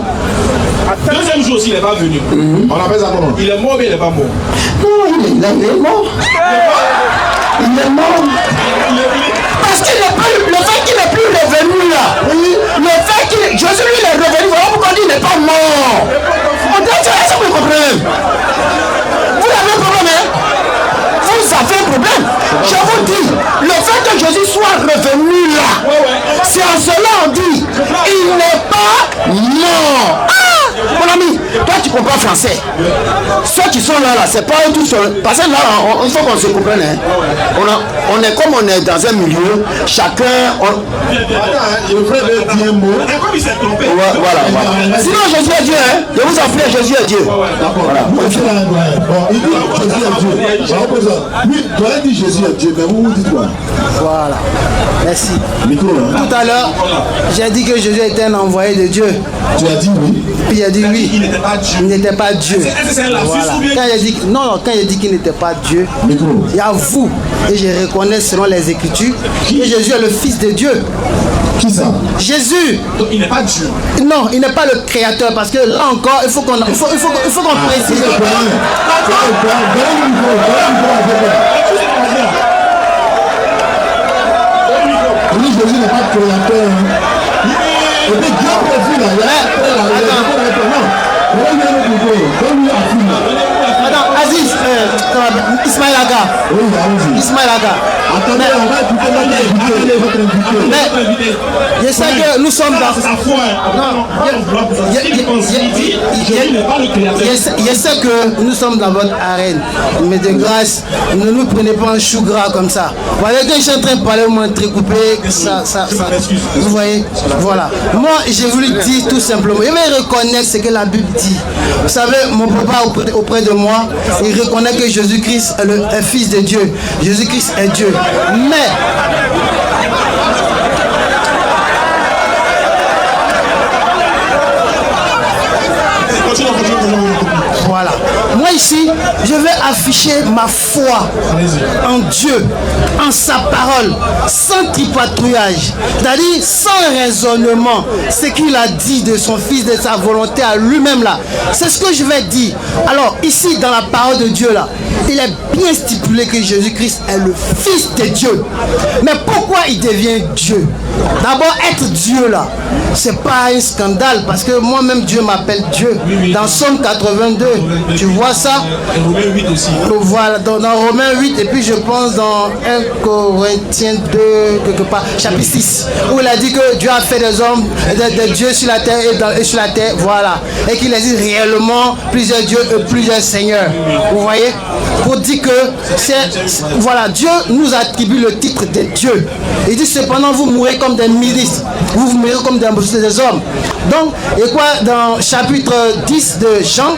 Deuxième jour aussi, il n'est pas venu. On appelle ça comment? Il est mort, mais il n'est pas mort. Non, il est mort. Il est mort. Parce qu'il n'est plus, le fait qu'il n'est plus revenu là, le fait qu'il, Jésus lui il est revenu, voilà pourquoi on dit il n'est pas mort. On dit, est-ce que vous comprenez? Vous avez un problème, hein? Vous avez un problème. Je vous dis, le fait que Jésus soit revenu là, c'est en cela on dit, il n'est pas mort. Mon ami, toi tu comprends français. Ceux qui sont là, c'est pas eux tous seuls. Parce que là, il faut qu'on se comprenne. Hein. On est comme on est dans un milieu, chacun. Je voudrais dire un mot. Comme il s'est trompé. Voilà. Sinon Jésus est Dieu. Hein. Je vous en prie, Jésus est Dieu. Voilà. Il dit Jésus est Dieu. Oui, toi il dit Jésus est Dieu, mais vous dites quoi? Voilà. Merci. Micro, hein? Tout à l'heure, j'ai dit que Jésus était un envoyé de Dieu. Tu as dit oui. Puis il a dit oui. Il n'était pas Dieu. Il n'était pas Dieu. C'est un lapsus ou bien? Quand il a dit, quand il a dit qu'il n'était pas Dieu, Micro. il y a vous. Et je reconnais selon les Écritures que Jésus est le Fils de Dieu. Qui ça? Jésus. Donc il n'est pas Dieu. Non, il n'est pas le Créateur parce que là encore, il faut qu'on précise. Oui, Jésus n'est pas créateur. Et puis Dieu préfère Attends, Aziz, Ismaël Aga. Oui, allons-y. Ismaël Aga. Attendez, on va écouter votre invité. Mais je sais que nous sommes dans. C'est sa foi. Non, Jésus n'est pas le créateur. Je sais que nous sommes dans votre arène, mais de grâce, ne nous prenez pas un chou gras comme ça. Voilà, que je suis en train de parler au moins entrecoupé, vous voyez, voilà. Moi, j'ai voulu dire tout simplement, je vais reconnaître ce que la Bible dit. Vous savez, mon papa auprès de moi, il reconnaît que Jésus-Christ est le Fils de Dieu. Jésus-Christ est Dieu. Mais voilà. Moi ici, je vais afficher ma foi en Dieu, en sa parole, sans tripatouillage, c'est-à-dire sans raisonnement, ce qu'il a dit de son Fils, de sa volonté à lui-même là. C'est ce que je vais dire. Alors ici, dans la parole de Dieu là, il est bien stipulé que Jésus-Christ est le Fils de Dieu. Mais pourquoi il devient Dieu? D'abord, être Dieu là, c'est pas un scandale, parce que moi-même Dieu m'appelle Dieu. Dans Somme 82, tu vois ça? Romains 8 aussi. Voilà, dans Romains 8, et puis je pense dans 1 Corinthiens 2, quelque part, chapitre 6, où il a dit que Dieu a fait des hommes, des dieux sur la terre et sur la terre, voilà. Et qu'il existe réellement plusieurs dieux et plusieurs seigneurs. Vous voyez? Pour dire que voilà, Dieu nous attribue le titre de Dieu. Il dit cependant vous mourrez comme des ministres, vous mourrez comme des hommes. Donc, et quoi, dans chapitre 10 de Jean,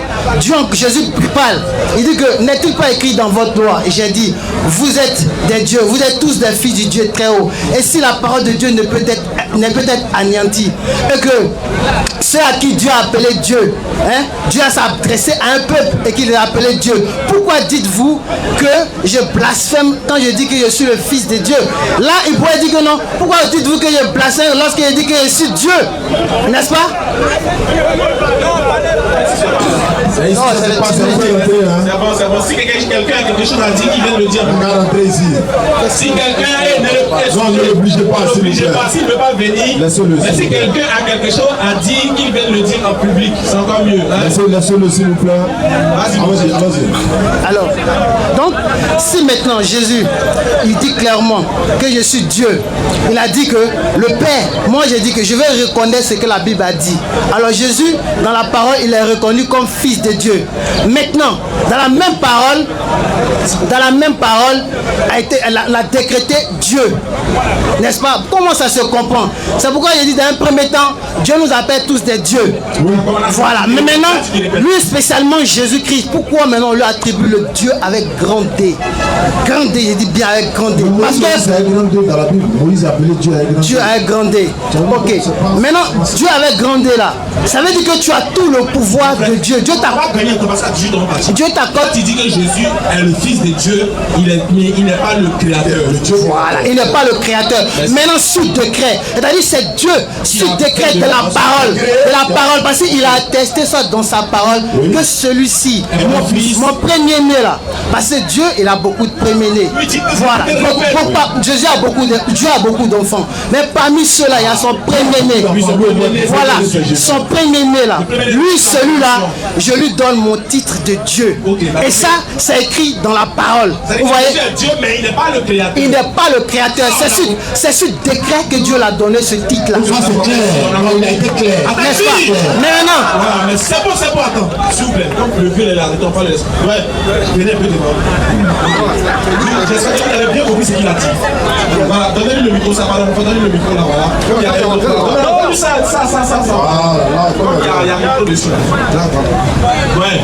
Jésus parle. Il dit que n'est-il pas écrit dans votre loi? Et j'ai dit, vous êtes des dieux, vous êtes tous des fils du Dieu très haut. Et si la parole de Dieu ne peut être anéantie, et que ceux à qui Dieu a appelé Dieu, hein, Dieu a s'adressé à un peuple et qu'il a appelé Dieu, pourquoi dites-vous que je blasphème quand je dis que je suis le Fils de Dieu? Là, il pourrait dire que non. Pourquoi dites-vous que je blasphème lorsque je dis que je suis Dieu? N'est-ce pas? C'est bon. Si quelqu'un a quelque chose à dire, il vient de le dire. Si quelqu'un est obligé pas, s'il ne veut pas venir, mais si quelqu'un a quelque chose à dire, qu'il vienne le dire en public, c'est encore mieux. Laissez-le s'il vous plaît. Allez-y. Alors, donc, si maintenant Jésus, il dit clairement que je suis Dieu, il a dit que le Père, moi j'ai dit que je vais reconnaître ce que la Bible a dit. Alors Jésus, dans la parole, il est reconnu comme Fils de Dieu. Maintenant, dans la même parole, elle a décrété Dieu. N'est-ce pas? Comment ça se comprend? C'est pourquoi il dit dans un premier temps, Dieu nous appelle tous des dieux. Voilà. Mais maintenant, lui spécialement Jésus-Christ, pourquoi maintenant on lui attribue le Dieu avec grand D? Grand D, je dis bien avec grand D. Parce que dans la Bible, Moïse a appelé Dieu avec grand D. Ok. Maintenant, Dieu avec grand D là, ça veut dire que tu as tout le pouvoir de Dieu. Dieu t'accorde. Il dit que Jésus est le Fils de Dieu, il n'est pas le créateur. Voilà, il n'est pas le créateur. Maintenant, sous décret, c'est-à-dire c'est Dieu, sous décret de la parole, parce qu'il a attesté ça dans sa parole, que celui-ci, mon premier-né là, parce que Dieu, il a beaucoup de premiers-nés. Voilà, Dieu a beaucoup d'enfants, mais parmi ceux-là, il y a son premier-né. Voilà, son premier-né là, lui, celui-là, je lui donne mon titre de Dieu. Et ça, c'est écrit dans la parole. Vous voyez? Dieu, mais il n'est pas le créateur. Il n'est pas le créateur. C'est sur décret que Dieu l'a donné ce titre-là. Ça c'est clair. Il a été clair. N'est-ce pas? Mais maintenant. Voilà, mais c'est bon, attends. S'il vous plaît. Donc le vieux est là, ne pas le laisser. Ouais, venez un peu devant. J'espère qu'il avait bien compris ce qu'il a dit. Voilà, donnez-lui le micro, ça va. Donnez-le micro là, voilà. Il y a un autre. Ça. Il y a un micro dessus. Ouais.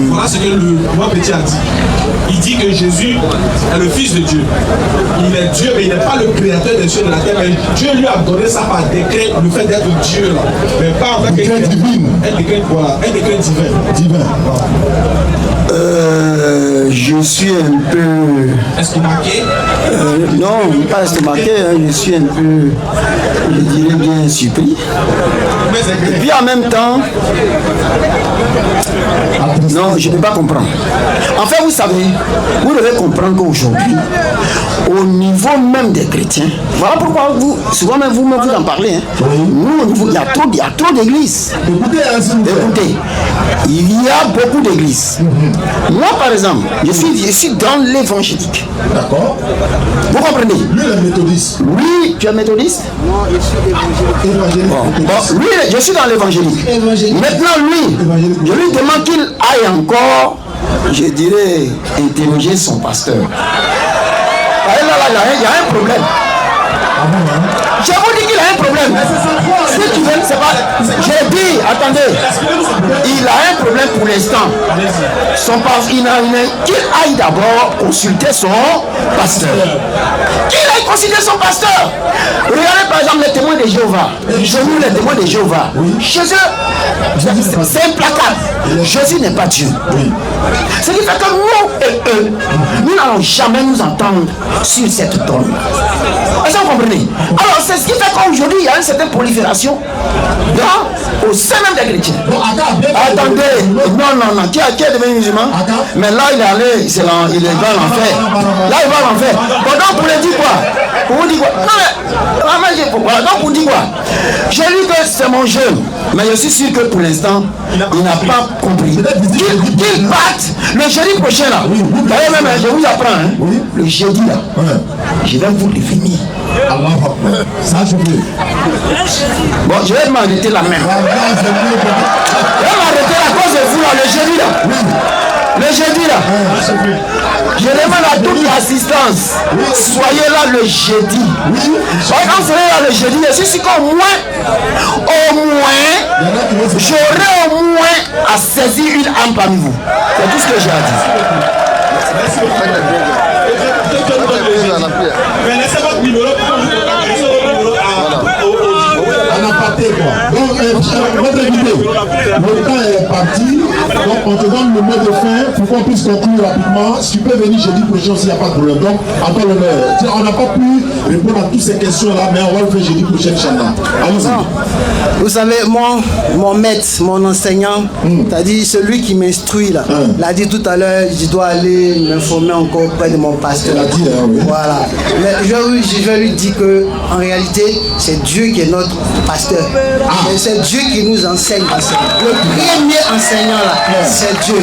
Voilà ce que le roi petit a dit. Il dit que Jésus est le Fils de Dieu. Il est Dieu, mais il n'est pas le créateur des cieux et de la terre. Mais Dieu lui a donné ça par décret, le fait d'être Dieu là. Mais pas en tant que décret divin. Un décret divin. Je suis un peu... Estomaqué? Non, pas estomaqué, hein, je suis un peu, je dirais bien surpris. Et puis en même temps, Non, je ne peux pas comprendre. En fait, vous savez, vous devez comprendre qu'aujourd'hui, au niveau même des chrétiens, voilà pourquoi vous, souvent même vous en parlez. Hein. Nous, au niveau, il y a trop d'églises. Écoutez, il y a beaucoup d'églises. Moi, par exemple, je suis dans l'évangélique. D'accord. Vous comprenez? Lui, il est méthodiste. Oui, tu es méthodiste? Moi, je suis évangélique. Bon, lui, je suis dans l'évangélique. Maintenant, lui, je lui demande qu'il aille encore, je dirais, interroger son pasteur. Là, il y a un problème. Je vous dis qu'il a un problème. Si tu veux, c'est pas. J'ai dit, attendez, il a un problème pour l'instant. Son pasteur, qu'il aille d'abord consulter son pasteur. Qu'il aille consulter son pasteur. Regardez par exemple les témoins de Jéhovah. Chez nous, les témoins de Jéhovah. Chez eux, c'est implacable. Jésus n'est pas Dieu. Ce qui fait que nous et eux, nous n'allons jamais nous entendre sur cette tombe. Est-ce que vous comprenez? Alors, c'est ce qui fait qu'aujourd'hui, il y a une certaine prolifération au sein même des chrétiens. Attendez, non, qui est devenu musulman? Mais là, il est allé, il va en l'enfer. Là, il va en l'enfer. Bon, donc, pour lui dire quoi? Pour vous dire quoi? Non, mais, donc, pour dire quoi? J'ai lu que c'est mon jeune, mais je suis sûr que pour l'instant, il n'a pas compris. Qu'il parte le jeudi prochain, là. D'ailleurs, même, je vous apprends, hein, le jeudi, là, je vais vous définir. Ça, je veux. Bon, je vais m'arrêter la main. Je vais m'arrêter à cause de vous, là, le jeudi, là. Le jeudi, là. Je demande à toute l'assistance, soyez là le jeudi. Quand vous serez là le jeudi, je suis sûr qu'au moins, j'aurai au moins à saisir une âme parmi vous. C'est tout ce que j'ai à dire. Mais laissez votre numéro. On a parté quoi. Donc, votre invité, le temps est parti. Donc, on te donne le mot de fin pour qu'on puisse conclure rapidement. Si tu peux venir jeudi prochain s'il n'y a pas de problème. Donc, encore l'honneur. On n'a pas pu répondre à toutes ces questions-là, mais on va le faire jeudi prochain, Inch'Allah. Allons-y. Vous savez, mon maître, mon enseignant, c'est-à-dire celui qui m'instruit là, l'a dit tout à l'heure, je dois aller m'informer encore auprès de mon pasteur. Dit, hein, oui. Voilà. Mais je vais lui dire que en réalité, c'est Dieu qui est notre pasteur. Et c'est Dieu qui nous enseigne. Le premier enseignant là, c'est Dieu.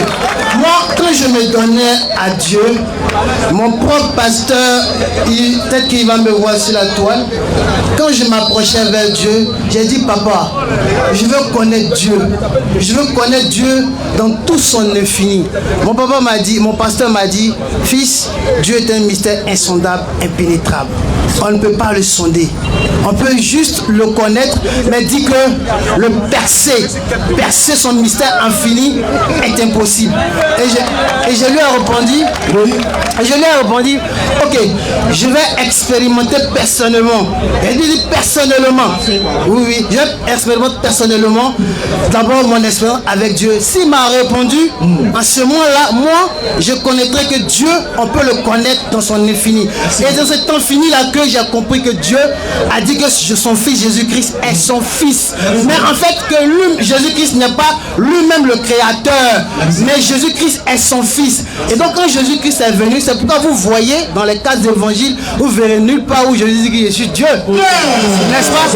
Moi, quand je me donnais à Dieu, mon propre pasteur, peut-être qu'il va me voir sur la toile. Quand je m'approchais vers Dieu, j'ai dit, papa, je veux connaître Dieu. Je veux connaître Dieu dans tout son infini. Mon papa m'a dit, mon pasteur m'a dit, fils, Dieu est un mystère insondable, impénétrable. On ne peut pas le sonder. On peut juste le connaître, mais dit que le percer son mystère infini est impossible. Et je lui ai répondu, ok, je vais expérimenter personnellement. Et il dit personnellement. Oui, je vais expérimenter personnellement d'abord mon expérience avec Dieu. S'il m'a répondu, à ce moment-là, moi, je connaîtrai que Dieu, on peut le connaître dans son infini. Et dans cet infini-là que j'ai compris que Dieu a dit que son fils Jésus-Christ est son fils. Mais en fait, que lui, Jésus-Christ n'est pas lui-même le créateur, mais Jésus-Christ est son fils. Et donc quand Jésus-Christ est venu, c'est pourquoi vous voyez dans les cas d'évangile, vous verrez nulle part où Jésus dit que je suis Dieu. N'est-ce pas?